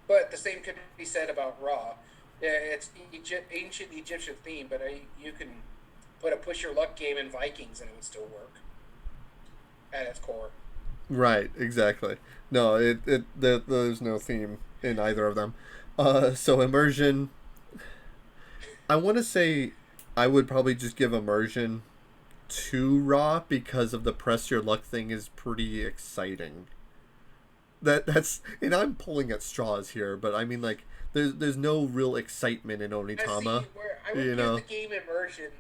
But the same could be said about Ra. Yeah, it's ancient Egyptian theme, but you can put a push your luck game in Vikings and it would still work at its core. Right, exactly. No, there's no theme in either of them. So immersion, I want to say I would probably just give immersion to Raw because of the press your luck thing is pretty exciting. That's and I'm pulling at straws here, but I mean like there's no real excitement in I see Onitama, where I would you give the know, game immersion.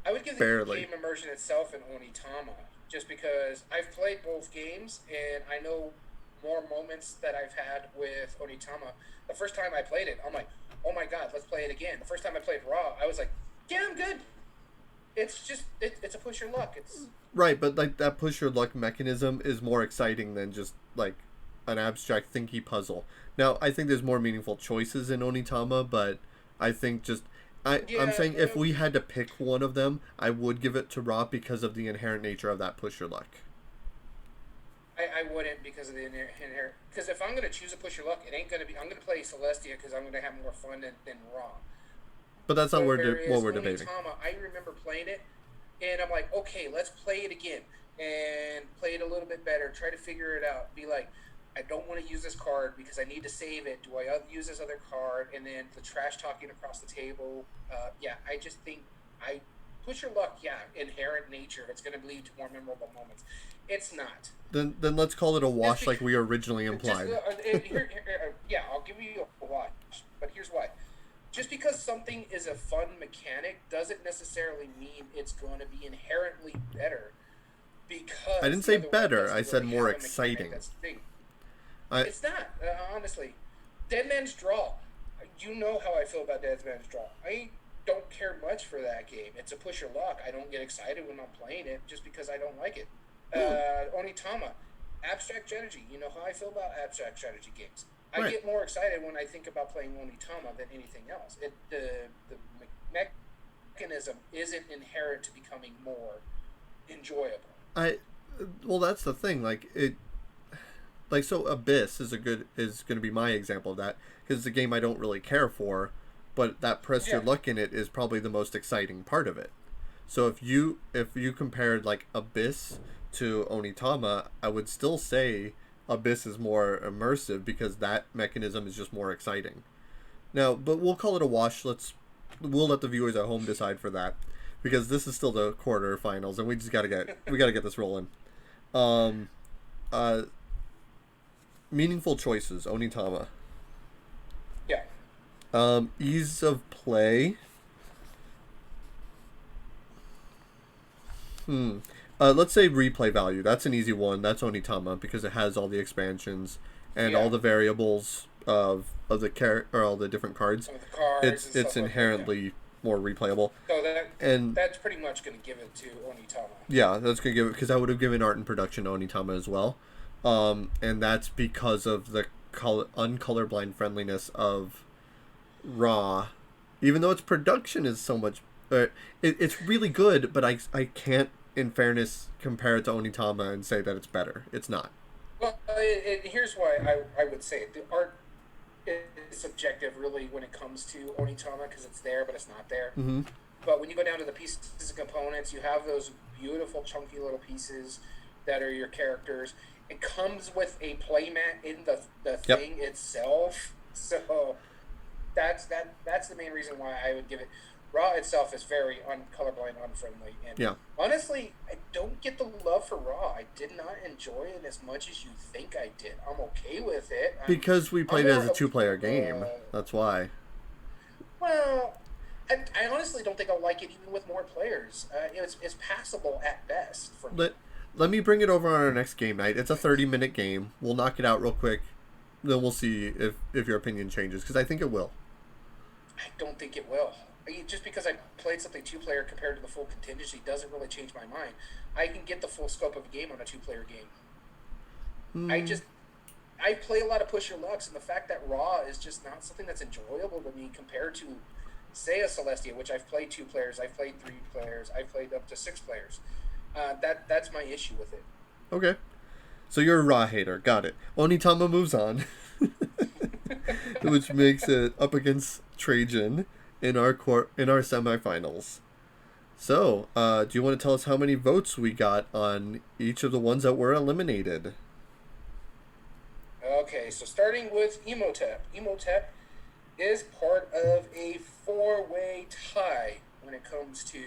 I would give the barely. game immersion itself in Onitama just because I've played both games and I know more moments that I've had with Onitama. The first time I played it, I'm like, oh my god, let's play it again. The first time I played Raw, I was like, yeah, I'm good. It's just it's a push your luck. It's Right, but like that push your luck mechanism is more exciting than just like an abstract thinky puzzle. Now, I think there's more meaningful choices in Onitama, but I think just I'm yeah. saying if we had to pick one of them, I would give it to Rob because of the inherent nature of that push your luck. I wouldn't because of the inherent. Because if I'm gonna choose a push your luck, it ain't gonna be. I'm gonna play Celestia because I'm gonna have more fun than Raw. But that's not what Whereas we're debating. Onitama, I remember playing it, and I'm like, okay, let's play it again and play it a little bit better. Try to figure it out. Be like, I don't want to use this card because I need to save it. Do I use this other card? And then the trash talking across the table. Yeah, I just think I push your luck. Yeah, inherent nature. It's going to lead to more memorable moments. It's not. Then let's call it a wash like we originally Just, implied. yeah, I'll give you a watch, but here's why. Just because something is a fun mechanic doesn't necessarily mean it's going to be inherently better. Because I didn't the say other one better. doesn't I said really more have a mechanic exciting. that's the thing. I It's not, honestly. Dead Man's Draw. You know how I feel about Dead Man's Draw. I don't care much for that game. It's a push your luck. I don't get excited when I'm playing it just because I don't like it. Onitama. Abstract strategy. You know how I feel about abstract strategy games. I right. get more excited when I think about playing Onitama than anything else. The mechanism isn't inherent to becoming more enjoyable. I well that's the thing like it like so Abyss is going to be my example of that because it's a game I don't really care for, but that press your Yeah. luck in it is probably the most exciting part of it. So if you compared like Abyss to Onitama, I would still say Abyss is more immersive because that mechanism is just more exciting. Now, but we'll call it a wash. We'll let the viewers at home decide for that because this is still the quarterfinals and we got to get this rolling. Um uh Meaningful choices, Onitama. Yeah. Ease of play. Let's say replay value. That's an easy one. That's Onitama because it has all the expansions and all Yeah. the variables of the or all the different cards, Some of the cards and it's stuff like that. Yeah. inherently more replayable. So And that's pretty much going to give it to Onitama. yeah, that's gonna give it, because I would have given art and production to Onitama as well, and that's because of the uncolorblind friendliness of Raw, even though its production is so much, it's really good, but I can't, in fairness, compare it to Onitama and say that it's better. It's not. Well, here's why I would say it. The art is subjective, really, when it comes to Onitama, because it's there, but it's not there. Mm-hmm. But when you go down to the pieces and components, you have those beautiful, chunky little pieces that are your characters. It comes with a playmat in the thing itself. So that's the main reason why I would give it. Raw itself is very colorblind, unfriendly, and Yeah. honestly, I don't get the love for Raw. I did not enjoy it as much as you think I did. I'm okay with it Because we played it as a 2-player game. That's why. Well, I honestly don't think I'll like it even with more players. It's passable at best for me. Let me bring it over on our next game night. It's a 30-minute game. We'll knock it out real quick. Then we'll see if your opinion changes, because I think it will. I don't think it will. Just because I played something 2-player compared to the full contingency doesn't really change my mind. I can get the full scope of a game on a 2-player game. I play a lot of push your lucks, and the fact that Raw is just not something that's enjoyable to me compared to, say, a Celestia, which I've played 2 players, I've played 3 players, I've played up to 6 players. That's my issue with it. Okay. So you're a Raw hater. Got it. Onitama moves on. Which makes it up against Trajan in our semifinals. So, do you want to tell us how many votes we got on each of the ones that were eliminated? Okay, so starting with Emotep. Emotep is part of a 4-way tie when it comes to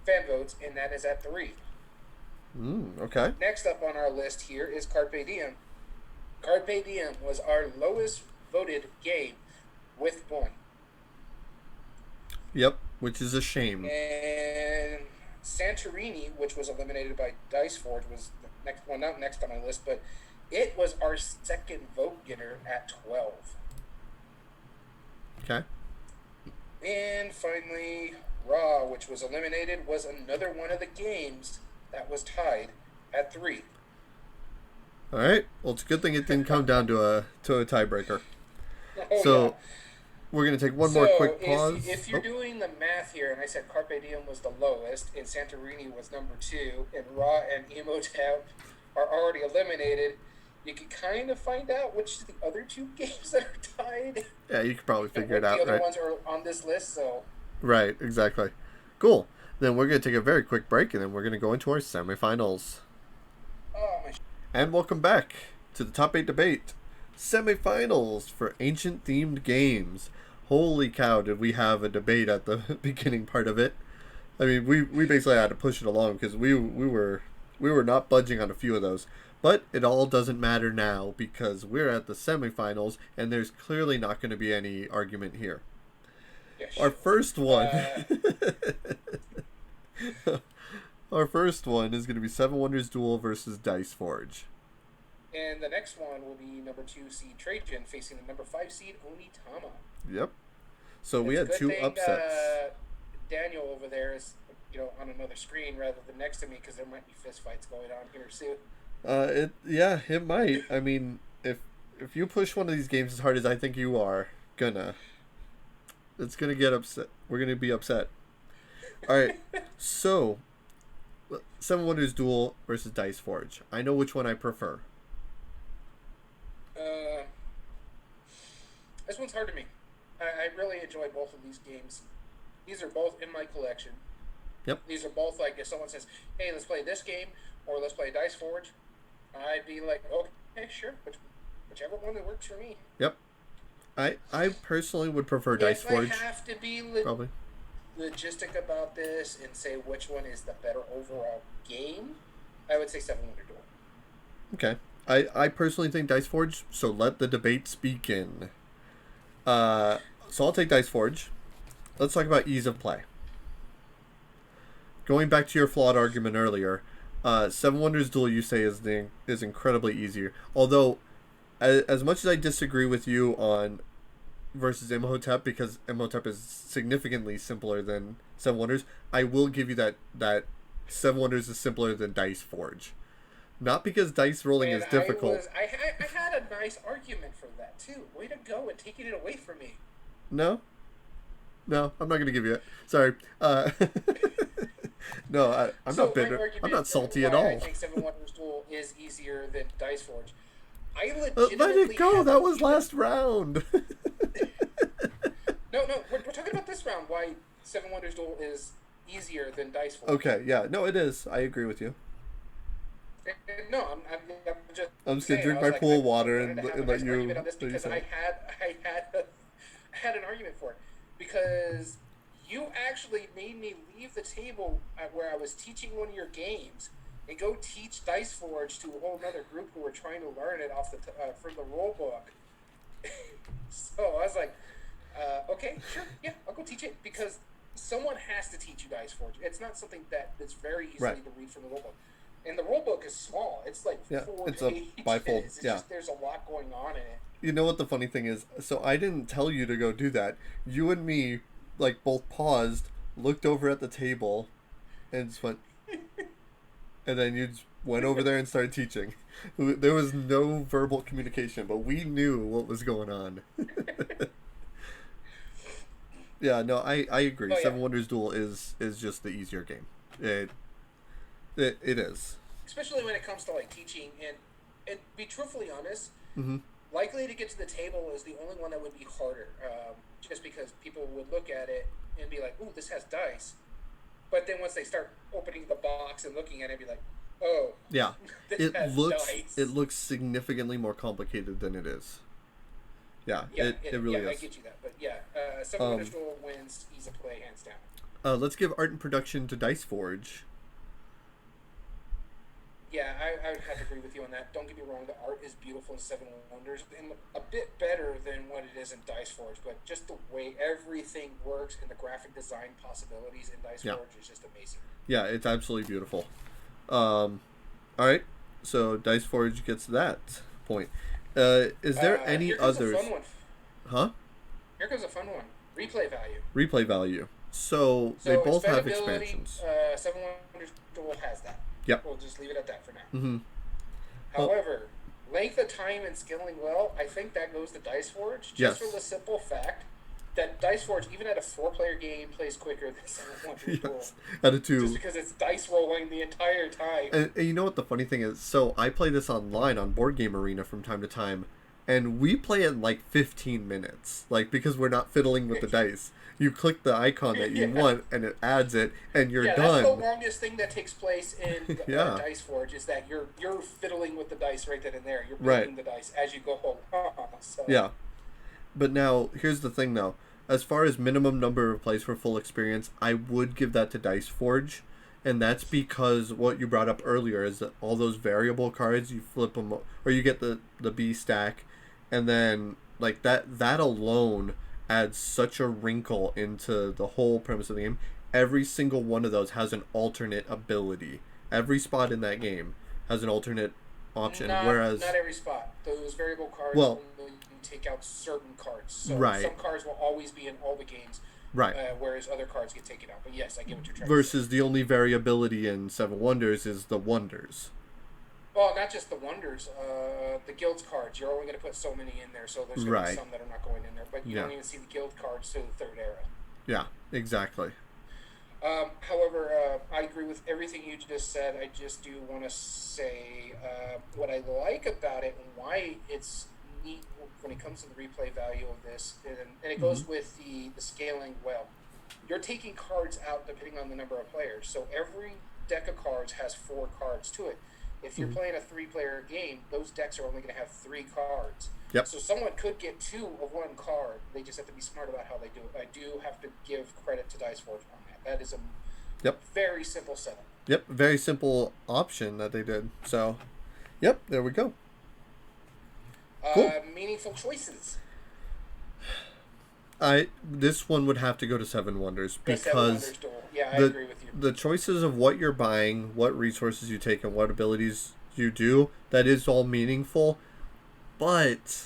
fan votes, and that is at 3. Okay. Next up on our list here is Carpe Diem. Carpe Diem was our lowest voted game with 1. Yep, which is a shame. And Santorini, which was eliminated by Dice Forge, was not next on my list, but it was our second vote getter at 12. Okay. And finally, Raw, which was eliminated, was another one of the games that was tied at 3. All right. Well, it's a good thing it didn't come down to a tiebreaker. Oh, So yeah. we're gonna take one more quick pause. If you're doing the math here, and I said Carpe Diem was the lowest, and Santorini was number 2, and Raw and Emotep are already eliminated, you can kind of find out which of the other 2 games that are tied. Yeah, you could probably figure it out, the other right? ones are on this list, so. Right, exactly. Cool. Then we're going to take a very quick break, and then we're going to go into our semifinals. Oh, my. And welcome back to the Top 8 debate. Semifinals for ancient themed games. Holy cow, did we have a debate at the beginning part of it. I mean, we basically had to push it along because we were not budging on a few of those. But it all doesn't matter now because we're at the semifinals, and there's clearly not going to be any argument here. Yes. Our first one. Our first one is going to be Seven Wonders Duel versus Dice Forge. And the next one will be number 2 seed Trajan facing the number 5 seed Onitama. Yep. So we had 2 upsets. Daniel over there is, on another screen rather than next to me because there might be fist fights going on here soon. It might. I mean, if you push one of these games as hard as I think you are it's gonna get upset. We're gonna be upset. All right. So, Seven Wonders Duel versus Dice Forge. I know which one I prefer. This one's hard to me. I really enjoy both of these games. These are both in my collection. Yep. These are both like if someone says, "Hey, let's play this game," or "Let's play Dice Forge," I'd be like, "Okay, sure, whichever one that works for me." Yep. I personally would prefer Dice Forge. If I have to be probably logistic about this and say which one is the better overall game, I would say Seven Wonder Duel. Okay. I personally think Dice Forge, so let the debates begin. So I'll take Dice Forge. Let's talk about ease of play. Going back to your flawed argument earlier, Seven Wonders Duel you say is incredibly easier. Although as much as I disagree with you on versus Imhotep, because Imhotep is significantly simpler than Seven Wonders, I will give you that Seven Wonders is simpler than Dice Forge. Not because dice rolling And is difficult. I had a nice argument for that too. Way to go and taking it away from me. No, no, I'm not gonna give you it. Sorry. No, I'm So not my bitter. I'm argument not salty at why I all. think Seven Wonders Duel is easier than Dice Forge. I Let legitimately it go. have That a was last round. No, we're talking about this round. Why Seven Wonders Duel is easier than Dice Forge. Okay, yeah, no, it is. I agree with you. No, I'm just I'm just gonna saying. drink my pool of I water wanted to have a and nice let argument you on this let you because say. I had an argument for it because you actually made me leave the table at where I was teaching one of your games and go teach Dice Forge to a whole other group who were trying to learn it off from the rule book. So I was like, okay, sure, yeah, I'll go teach it because someone has to teach you Dice Forge. It's not something that's very easily Right. to read from the rule book. And the rule book is small. It's like Yeah, four it's a pages. bifold. It's Yeah. just there's a lot going on in it. You know what the funny thing is? So I didn't tell you to go do that. You and me, like, both paused, looked over at the table, and just went, and then you just went over there and started teaching. There was no verbal communication, but we knew what was going on. Yeah, no, I agree. Oh yeah, Seven Wonders Duel is just the easier game. It it is. especially when it comes to like teaching and be truthfully honest, Mm-hmm. likely to get to the table is the only one that would be harder. Just because people would look at it and be like, "Ooh, this has dice," but then once they start opening the box and looking at it, be like, "Oh, Yeah, this has it dice." looks significantly more complicated than it is. Yeah, Yeah, it really I is. get you that, but yeah, Seven Wonders Um, Duel wins ease of play hands down. let's give art and production to Dice Forge. Yeah, I would have to agree with you on that. Don't get me wrong, the art is beautiful in Seven Wonders and a bit better than what it is in Dice Forge, but just the way everything works and the graphic design possibilities in Dice Yeah, Forge is just amazing. yeah, it's absolutely beautiful. All right, so Dice Forge gets that point. Is there any Here comes a others? fun one. Huh? Here comes a fun one. Replay value. Replay value. So they So both have expendability, expansions. Seven Wonders Duel has that. Yep. We'll just leave it at that for now. Mm-hmm. Well, However, length of time and skilling well, I think that goes to Dice Forge, just yes. for the simple fact that Dice Forge, even at a 4-player game, plays quicker than Seven Wonders Duel. Yes. Out of Just two. because it's dice rolling the entire time. And you know what the funny thing is? So I play this online on Board Game Arena from time to time, and we play it in like 15 minutes. Like, because we're not fiddling with the dice. You click the icon that you Yeah. want, and it adds it, and you're Yeah, done. that's the longest thing that takes place in Yeah. Dice Forge is that you're fiddling with the dice right then and there. You're Right. building the dice as you go along. So, Yeah. But now, here's the thing though. As far as minimum number of plays for full experience, I would give that to Dice Forge. And that's because what you brought up earlier is that all those variable cards, you flip them, or you get the B stack, and then, like, that alone adds such a wrinkle into the whole premise of the game. Every single one of those has an alternate ability. Every spot in that game has an alternate option. Whereas, not every spot. Those variable cards well, only take out certain cards. So right. some cards will always be in all the games. Right. Whereas other cards get taken out. But yes, I get what you're trying Versus to say. the only variability in Seven Wonders is the wonders. Well, not just the wonders. The guilds cards, you're only going to put so many in there, so there's going to be some that are not going in there. But you don't even see the guild cards to the third era. Yeah, exactly. However, I agree with everything you just said. I just do want to say what I like about it and why it's neat when it comes to the replay value of this, and it goes with the scaling well. You're taking cards out depending on the number of players, so every deck of cards has 4 cards to it. If you're playing a 3-player game, those decks are only going to have 3 cards. Yep. So someone could get 2 of one card. They just have to be smart about how they do it. I do have to give credit to Dice Forge on that. That is a very simple setup. Yep, very simple option that they did. So, yep, there we go. Cool. Meaningful choices. This one would have to go to Seven Wonders The Seven because Wonders Duel. Yeah, I agree with you. the choices of what you're buying, what resources you take, and what abilities you do, that is all meaningful. but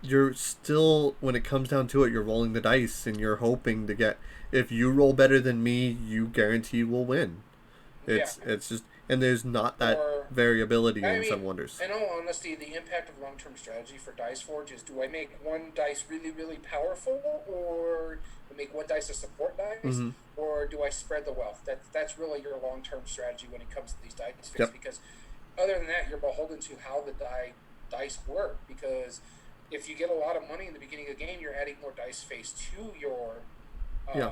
you're still, when it comes down to it, you're rolling the dice and you're hoping to get. If you roll better than me, you guarantee will win. Yeah. It's just, and there's not that Or, variability I in mean, Seven Wonders. in all honesty, the impact of long-term strategy for Dice Forge is: do I make one dice really, really powerful, or make one dice a support dice, Mm-hmm. or do I spread the wealth? That's really your long-term strategy when it comes to these dice fixes. Yep. Because other than that, you're beholden to how the dice work. Because if you get a lot of money in the beginning of the game, you're adding more dice face to Yeah.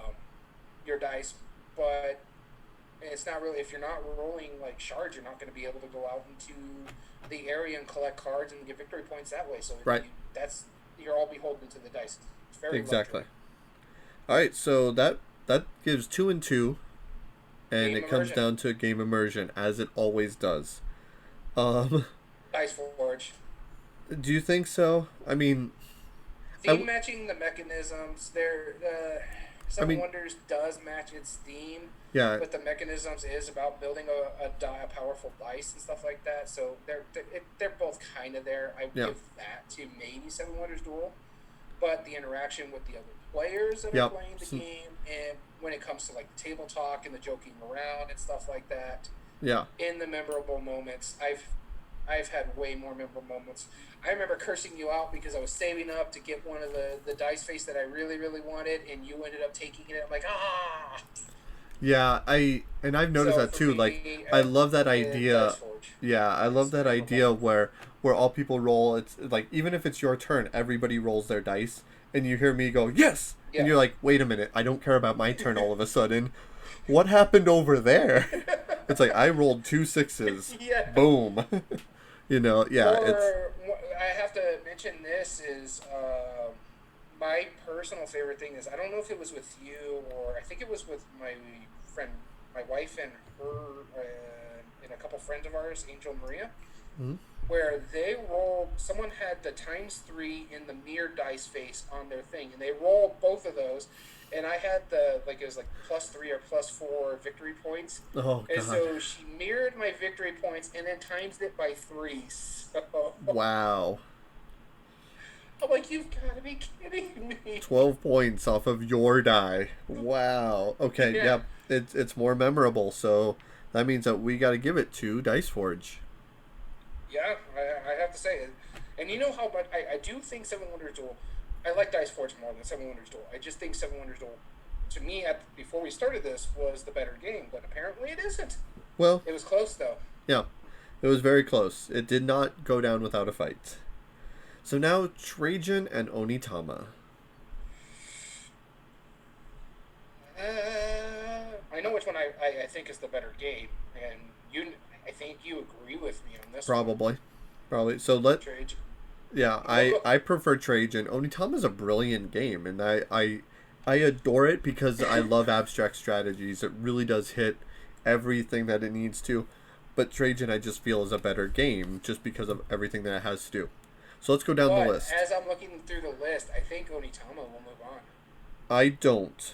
your dice, but it's not really, if you're not rolling like shards, you're not going to be able to go out into the area and collect cards and get victory points that way. So Right. you're all beholden to the dice. It's very Exactly. luxury. All right, so that gives 2 and 2, and Game it comes immersion. down to game immersion as it always does. Um, Dice Forge. do you think so? I mean, Theme matching the mechanisms. Seven mean- Wonders does match its theme, yeah, but the mechanisms is about building a powerful dice and stuff like that. So they're both kind of there. I would Yeah. give that to maybe Seven Wonders Duel, but the interaction with the other players that are Yep. playing the game, and when it comes to like the table talk and the joking around and stuff like that, yeah, in the memorable moments, I've had way more memorable moments. I remember cursing you out because I was saving up to get one of the dice face that I really, really wanted, and you ended up taking it. I'm like, ah! yeah. I've noticed So that for too. me, Like, I love that idea. Dice Forge. Yeah, I love It's that memorable. idea where all people roll. It's like, even if it's your turn, everybody rolls their dice, and you hear me go yes, Yeah. and you're like, wait a minute, I don't care about my turn. All of a sudden, what happened over there? It's like I rolled 2 6s. Yeah. Boom. Yeah, it's Or I have to mention this is my personal favorite thing is, I don't know if it was with you or I think it was with my friend, my wife and her and a couple friends of ours, Angel and Maria, Mhm. where they rolled. Someone had the ×3 in the mirror dice face on their thing, and they rolled both of those. And I had it was like +3 or +4 victory points. oh And god. so she mirrored my victory points and then times it by 3. So Wow. I'm like, you've got to be kidding me. 12 points off of your die. Wow. Okay, Yeah. yep. It's more memorable, so that means that we got to give it to Dice Forge. Yeah, I have to say it. And you know how much I do think Seven Wonders Duel. I like Dice Forge more than Seven Wonders Duel. I just think Seven Wonders Duel, to me, before we started this, was the better game. But apparently it isn't. Well, It was close, though. yeah. It was very close. It did not go down without a fight. So now Trajan and Onitama. I know which one I think is the better game. And I think you agree with me on this Probably. So one. Trajan. yeah, I prefer Trajan. Onitama is a brilliant game, and I adore it because I love abstract strategies. It really does hit everything that it needs to. But Trajan, I just feel, is a better game just because of everything that it has to do. So let's go down the list. As I'm looking through the list, I think Onitama will move on. I don't.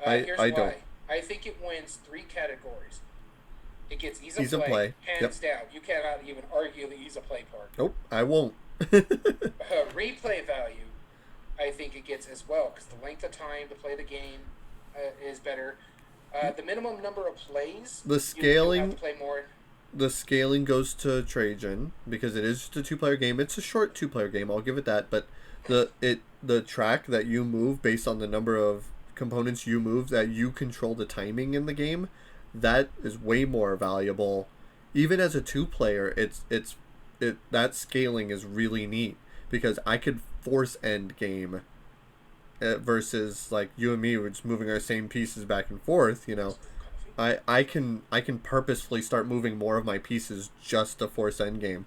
Here's I why. don't. I think it wins 3 categories. It gets ease Ease of of play, play, hands down. You cannot even argue the ease of play part. Nope, I won't. Replay value, I think it gets as well, because the length of time to play the game is better. The minimum number of plays, The you scaling- have to play more. The scaling goes to Trajan because it is just a 2-player game. It's a short 2-player game, I'll give it that, but the track that you move based on the number of components you move, that you control the timing in the game, that is way more valuable. Even as a 2-player, that scaling is really neat because I could force end game versus like you and me, we're just moving our same pieces back and forth. I can purposefully start moving more of my pieces just to force end game,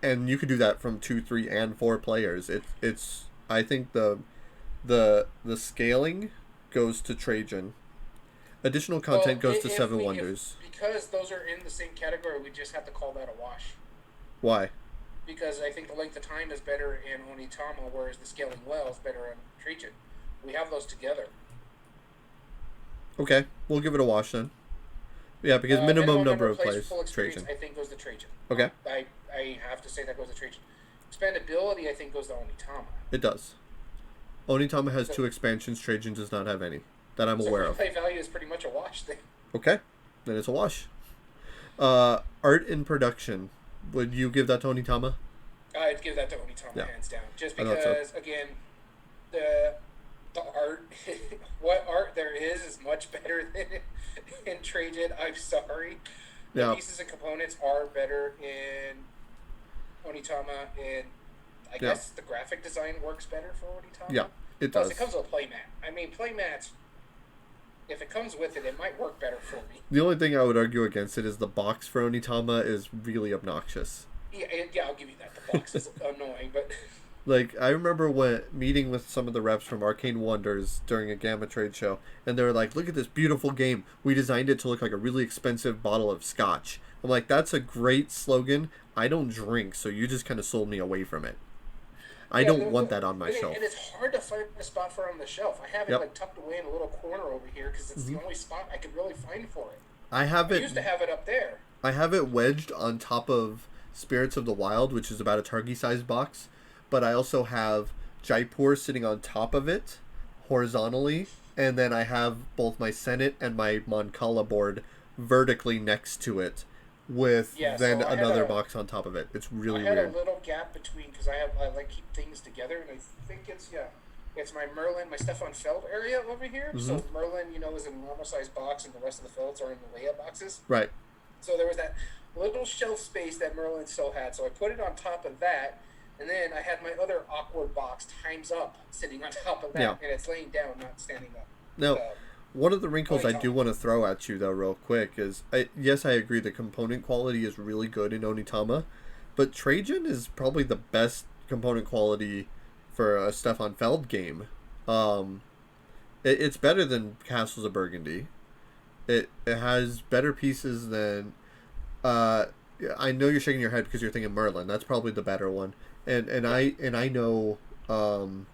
and you could do that from 2, 3, and 4 players. It's I think the scaling goes to Trajan. Additional content goes to Seven Wonders. Because those are in the same category, we just have to call that a wash. Why? Because I think the length of time is better in Onitama, whereas the scaling well is better in Trajan. We have those together. Okay, we'll give it a wash then. Yeah, because minimum number of plays, full experience, Trajan. I think goes to Trajan. Okay. I I have to say that goes to Trajan. Expandability, I think, goes to Onitama. It does. Onitama has So, 2 expansions. Trajan does not have any that I'm so aware of. replay value is pretty much a wash thing. Okay, then it's a wash. Art in production. Would you give that to Onitama? I'd give that to Onitama hands down, just I thought so. because again, the art, what art there is much better than in Trajan. I'm sorry, the Yeah, pieces and components are better in Onitama, and I yeah, guess the graphic design works better for Onitama. yeah. It Plus, does. it comes with a playmat. I mean, playmats. If it comes with it, it might work better for me. The only thing I would argue against it is the box for Onitama is really obnoxious. Yeah, I'll give you that. The box is annoying, but Like, I remember when meeting with some of the reps from Arcane Wonders during a Gamma trade show, and they were like, look at this beautiful game. We designed it to look like a really expensive bottle of scotch. I'm like, that's a great slogan. I don't drink, so you just kind of sold me away from it. I yeah, don't want that on my shelf. and it's hard to find a spot for it on the shelf. I have it Yep. like tucked away in a little corner over here because it's Mm-hmm. the only spot I could really find for it. I have I it. used to have it up there. I have it wedged on top of Spirits of the Wild, which is about a Targi-sized box. But I also have Jaipur sitting on top of it, horizontally, and then I have both my Senate and my Moncala board vertically next to it, with Yeah, then so I had another a- box on top of it. It's really I had weird. a little gap between because I like keep things together, and I think it's my Merlin, my Stefan Feld area over here. So Mm-hmm. Merlin, is in a normal sized box, and the rest of the Felds are in the layup boxes. Right. So there was that little shelf space that Merlin still had. So I put it on top of that, and then I had my other awkward box Times Up sitting on top of that, Yeah. and it's laying down, not standing up. Now, one of the wrinkles I Onitama. do want to throw at you, though, real quick, is yes, I agree the component quality is really good in Onitama, but Trajan is probably the best component quality for a Stefan Feld game. It's better than Castles of Burgundy. It has better pieces than. I know you're shaking your head because you're thinking Merlin. That's probably the better one. And I know Forum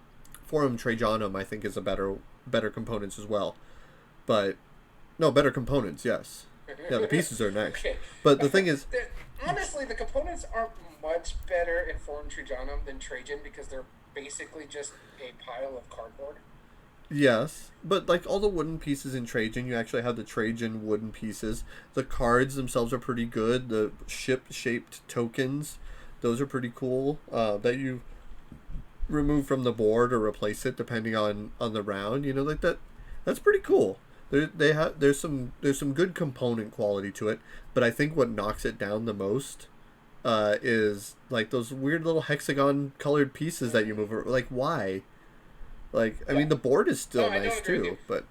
Trajanum I think is a better components as well. But no, better components, yes. Yeah, the pieces are nice. Okay. But the thing is, Honestly, the components aren't much better in Forum Trajanum than Trajan because they're basically just a pile of cardboard. yes, but like all the wooden pieces in Trajan, you actually have the Trajan wooden pieces. The cards themselves are pretty good. The ship-shaped tokens, those are pretty cool. That you remove from the board or replace it depending on the round. Like that. That's pretty cool. There's some good component quality to it, but I think what knocks it down the most is like those weird little hexagon colored pieces that you move. Like why? Like I mean the board is still No, I don't nice agree with too, you. but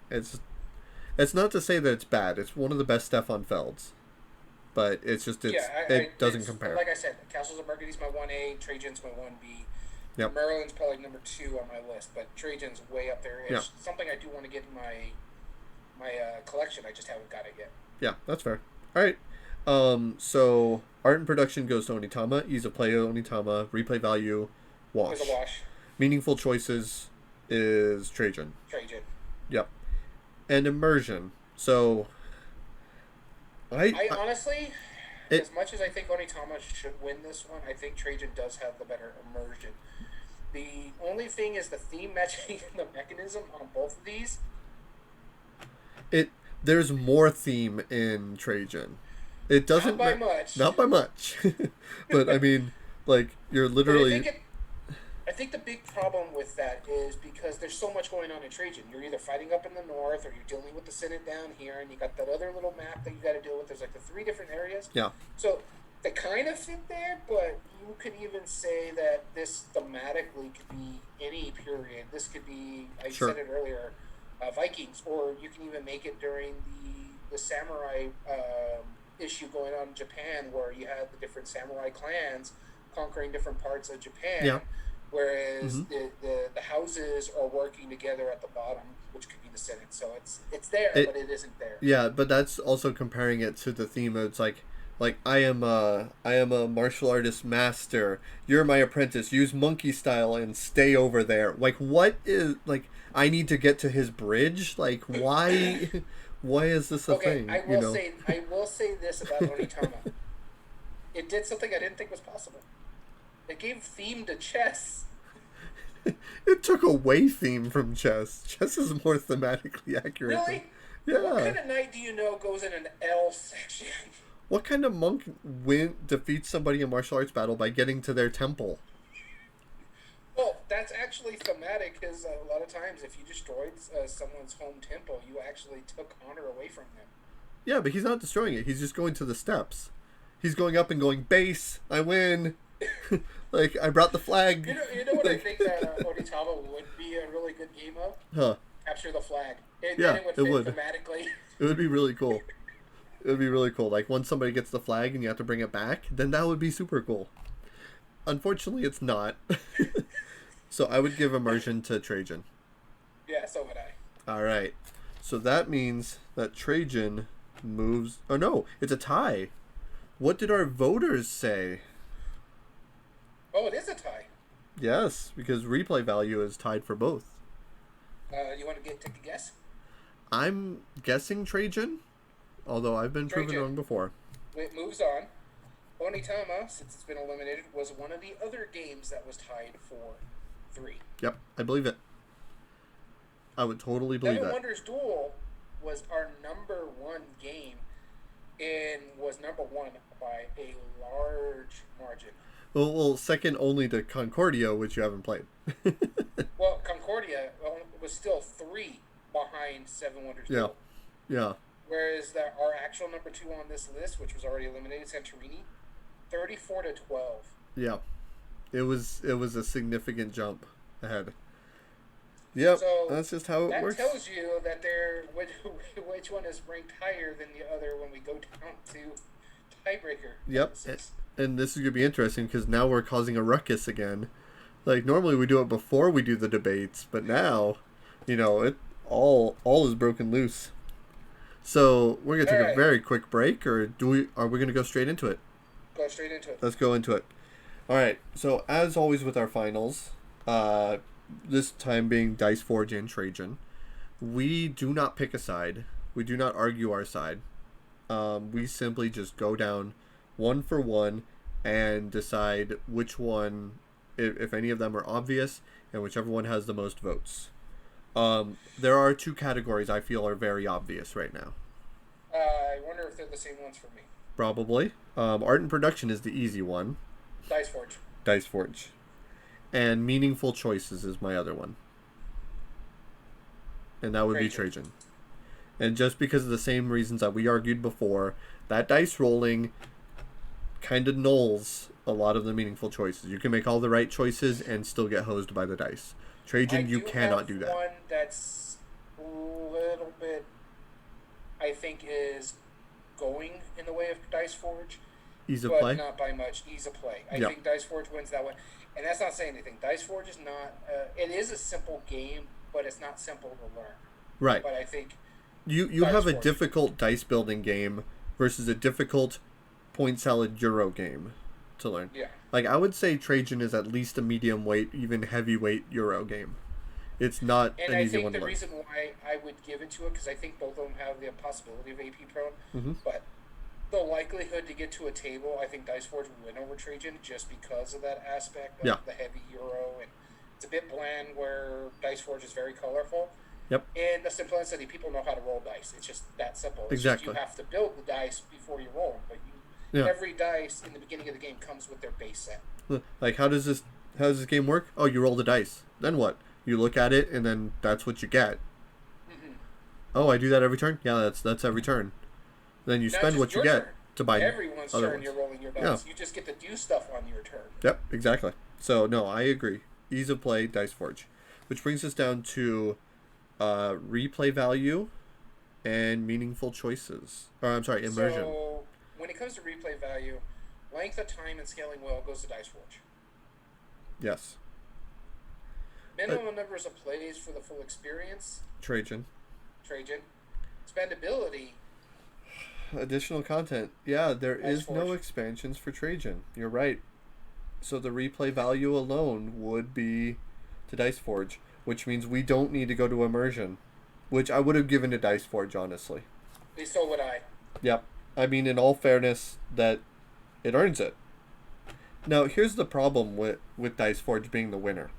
it's not to say that it's bad. It's one of the best Stefan Felds, but it's just it doesn't compare. Like I said, Castles of Burgundy's my 1A, Trajan's my 1B. Yep. Merlin's probably number 2 on my list, but Trajan's way up there. It's Yeah. something I do want to get in my collection. I just haven't got it yet. Yeah, that's fair. All right. So art and production goes to Onitama. Ease of play Onitama. Replay value, wash. There's a wash. Meaningful choices is Trajan. Trajan. Yep. And immersion. So I honestly, It- as much as I think Onitama should win this one, I think Trajan does have the better immersion. The only thing is the theme matching and the mechanism on both of these. there's more theme in Trajan. It doesn't Not by much. Not by much. But I mean, like you're But literally I think the big problem with that is because there's so much going on in Trajan. You're either fighting up in the north or you're dealing with the Senate down here, and you got that other little map that you got to deal with. There's like the 3 different areas. yeah. So they kind of fit there, but you could even say that this thematically could be any period. This could be, I Sure. said it earlier, Vikings, or you can even make it during the samurai issue going on in Japan, where you had the different samurai clans conquering different parts of Japan. Yeah. Whereas the houses are working together at the bottom, which could be the Senate. So it's there, but it isn't there. Yeah, but that's also comparing it to the theme of it's like I am a martial artist master. You're my apprentice. Use monkey style and stay over there. Like what is like I need to get to his bridge? Like why is this a Okay, thing? I will say this about Onitama. it did something I didn't think was possible. It gave theme to chess. It took away theme from chess. Chess is more thematically accurate. Really? Yeah. What kind of knight do you know goes in an L section? What kind of monk defeats somebody in martial arts battle by getting to their temple? Well, that's actually thematic because a lot of times if you destroyed someone's home temple, you actually took honor away from them. Yeah, but he's not destroying it. He's just going to the steps. He's going up and going, base, I win. Like, I brought the flag. You know what I think that Onitama would be a really good game of? Huh. Capture the flag. Yeah, then it it would would. fit thematically. It would be really cool. It would be really cool. Like, once somebody gets the flag and you have to bring it back, then that would be super cool. Unfortunately, it's not. So I would give immersion to Trajan. Yeah, so would I. All right. So that means that Trajan moves... Oh, no. It's a tie. What did our voters say? Oh, it is a tie. Yes, because replay value is tied for both. You want to take a guess? I'm guessing Trajan, although I've been proven wrong before. It moves on. Onitama, since it's been eliminated, was one of the other games that was tied for 3. Yep, I believe it. I would totally believe Seven that. Wonders Duel was our number 1 game and was number 1 by a large margin. Well, second only to Concordia, which you haven't played. Well, Concordia was still 3 behind Seven Wonders Duel. Yeah. Whereas our actual number 2 on this list, which was already eliminated, Santorini, 34-12. Yeah. It was a significant jump ahead. Yep, so that's just how it works. That tells you that which one is ranked higher than the other when we go down to tiebreaker. Yep, and this is going to be interesting because now we're causing a ruckus again. Like, normally we do it before we do the debates, but now, it all is broken loose. So we're going to take a very quick break, or are we going to go straight into it? Go straight into it. Let's go into it. All right, so as always with our finals, this time being Dice Forge and Trajan, we do not pick a side. We do not argue our side. We simply just go down one for one and decide which one, if any of them are obvious, and whichever one has the most votes. There are 2 categories I feel are very obvious right now. I wonder if they're the same ones for me. Probably. Art and production is the easy one. Dice Forge. And meaningful choices is my other one. And that would be Trajan. And just because of the same reasons that we argued before, that dice rolling kind of nulls a lot of the meaningful choices. You can make all the right choices and still get hosed by the dice. Trajan, you cannot do that. One that's a little bit, I think, is going in the way of Dice Forge. Ease of play? But not by much. Ease of play. I think Dice Forge wins that one. And that's not saying anything. Dice Forge is not... it is a simple game, but it's not simple to learn. Right. But I think... You have a difficult dice building game versus a difficult point salad Euro game to learn. Yeah. Like, I would say Trajan is at least a medium weight, even heavyweight Euro game. It's not an easy one to learn. And I think the reason why I would give it to it, because I think both of them have the possibility of AP Prone, but the likelihood to get to a table, I think Dice Forge would win over Trajan just because of that aspect of the heavy Euro. And it's a bit bland where Dice Forge is very colorful. Yep. And the simplicity, people know how to roll dice. It's just that simple. It's exactly. Just you have to build the dice before you roll them. But every dice in the beginning of the game comes with their base set. Like, how does this game work? Oh, you roll the dice. Then what? You look at it, and then that's what you get. Mm-hmm. Oh, I do that every turn? Yeah, that's every turn. Then you spend what you get to buy everyone's other turn ones. You're rolling your dice. You just get to do stuff on your turn. Yep, exactly. So, no, I agree. Ease of play, Dice Forge. Which brings us down to replay value and meaningful choices. Or, I'm sorry, immersion. So, when it comes to replay value, length of time and scaling well goes to Dice Forge. Yes. Minimum numbers of plays for the full experience. Trajan. Spendability. Additional content. Yeah, there Dice is Forge. no expansions for Trajan. You're right. So the replay value alone would be to Dice Forge, which means we don't need to go to immersion, which I would have given to Dice Forge, honestly. So would I. Yep. I mean, in all fairness, that It earns it. Now, here's the problem with Dice Forge being the winner.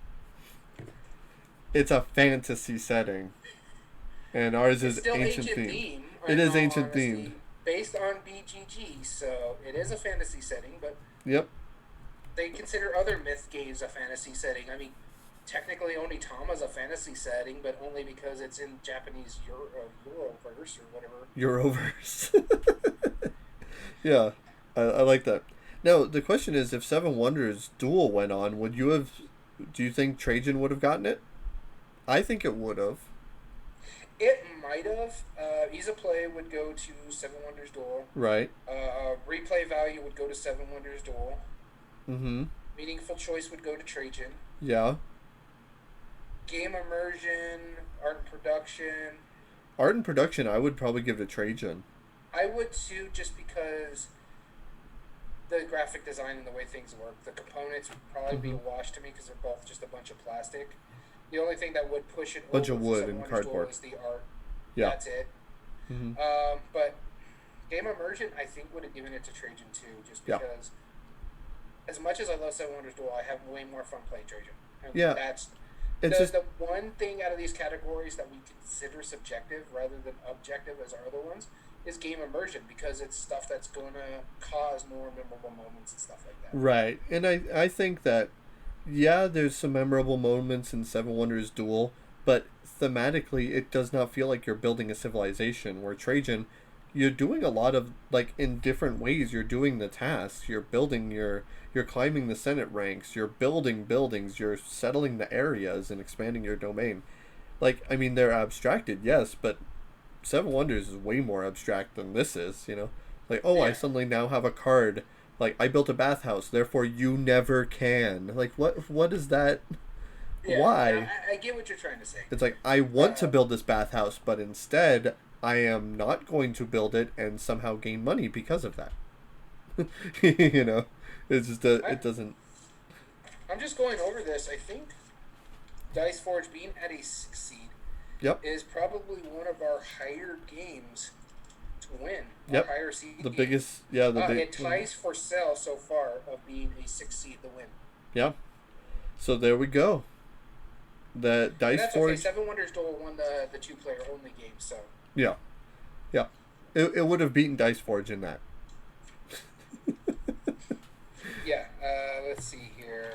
It's a fantasy setting, and ours It's is still ancient ancient themed. theme, It in is all ancient themed. honesty, based on BGG, so it is a fantasy setting, but Yep. they consider other myth games a fantasy setting. I mean, technically Onitama's a fantasy setting, but only because it's in Japanese Euroverse or whatever. Euroverse. Yeah, I like that. Now, the question is, if Seven Wonders Duel went on, would you have... Do you think Trajan would have gotten it? I think it would have. It might have. Ease of play would go to Seven Wonders Duel. Right. Replay value would go to Seven Wonders Duel. Mm-hmm. Meaningful choice would go to Trajan. Yeah. Game immersion, art and production. Art and production, I would probably give to Trajan. I would too, just because the graphic design and the way things work. The components would probably be a wash to me because they're both just a bunch of plastic. The only thing that would push it Bunch over of for wood Seven and Wonders Duel cardboard. is the art. Yeah. That's it. Mm-hmm. But game immersion, I think, would have given it to Trajan too, just because. As much as I love Seven Wonders Duel, I have way more fun playing Trajan. And Yeah. That's It's the one thing out of these categories that we consider subjective rather than objective as our other ones is game immersion, because it's stuff that's going to cause more memorable moments and stuff like that. Right. And I think that, yeah, there's some memorable moments in Seven Wonders Duel, but thematically it does not feel like you're building a civilization. Where Trajan, you're doing a lot of, like, in different ways, you're doing the tasks. You're building you're climbing the Senate ranks, you're building buildings, you're settling the areas and expanding your domain. Like, I mean, they're abstracted, yes, but Seven Wonders is way more abstract than this is, you know? Like, oh, I suddenly now have a card. Like, I built a bathhouse, therefore you never can. Like, what is that? Yeah, Why? I get what you're trying to say. It's like, I want to build this bathhouse, but instead, I am not going to build it and somehow gain money because of that. You know? It's just, it doesn't... I'm just going over this. I think Dice Forge being at a 6 seed is probably one of our higher games to win. Yep. Our higher seed The game. biggest... Yeah, it ties for sale so far of being a 6 seed to win. Yeah. So there we go. The Dice Forge... Okay. Seven Wonders Duel won the two-player only game, so... Yeah. Yeah. It would have beaten Dice Forge in that. Yeah. Let's see here.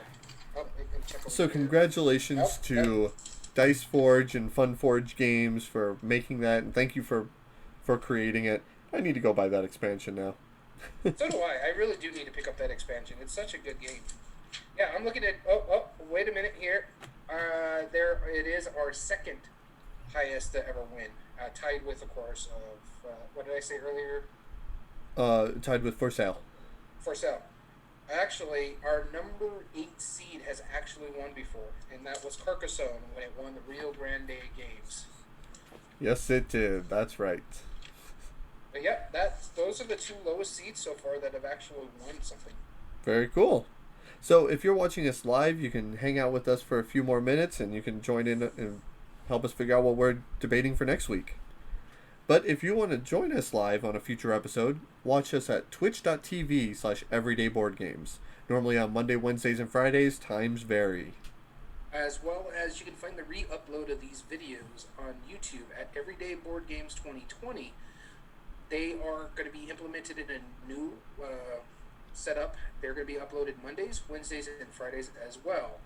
Oh, I can check over So here. congratulations to Dice Forge and Fun Forge Games for making that, and thank you for creating it. I need to go buy that expansion now. So do I. I really do need to pick up that expansion. It's such a good game. Yeah, I'm looking at... Oh, wait a minute here. There it is, our second highest to ever win. Tied with, of course, of... what did I say earlier? Tied with For Sale. For Sale. Actually, our number 8 seed has actually won before, and that was Carcassonne when it won the Rio Grande Games. Yes, it did. That's right. But yeah, those are the two lowest seeds so far that have actually won something. Very cool. So if you're watching us live, you can hang out with us for a few more minutes, and you can join in and help us figure out what we're debating for next week. But if you want to join us live on a future episode, watch us at twitch.tv/everydayboardgames. Normally on Monday, Wednesdays, and Fridays. Times vary. As well as you can find the re-upload of these videos on YouTube at Everyday Board Games 2020. They are going to be implemented in a new setup. They're going to be uploaded Mondays, Wednesdays, and Fridays as well.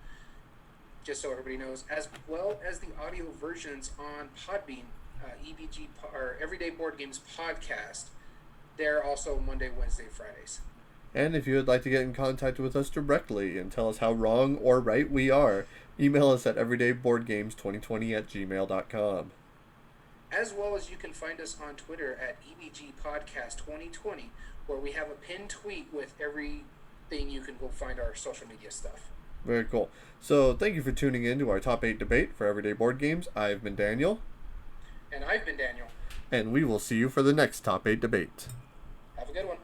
Just so everybody knows. As well as the audio versions on Podbean. EBG or Everyday Board Games podcast. They're also Monday, Wednesday, Fridays. And if you would like to get in contact with us directly and tell us how wrong or right we are, email us at everydayboardgames2020@gmail.com. As well as you can find us on Twitter at EBG Podcast 2020, where we have a pinned tweet with everything. You can go find our social media stuff. Very cool. So thank you for tuning in to our Top 8 debate for Everyday Board Games. I've been Daniel. And I've been Daniel. And we will see you for the next Top 8 debate. Have a good one.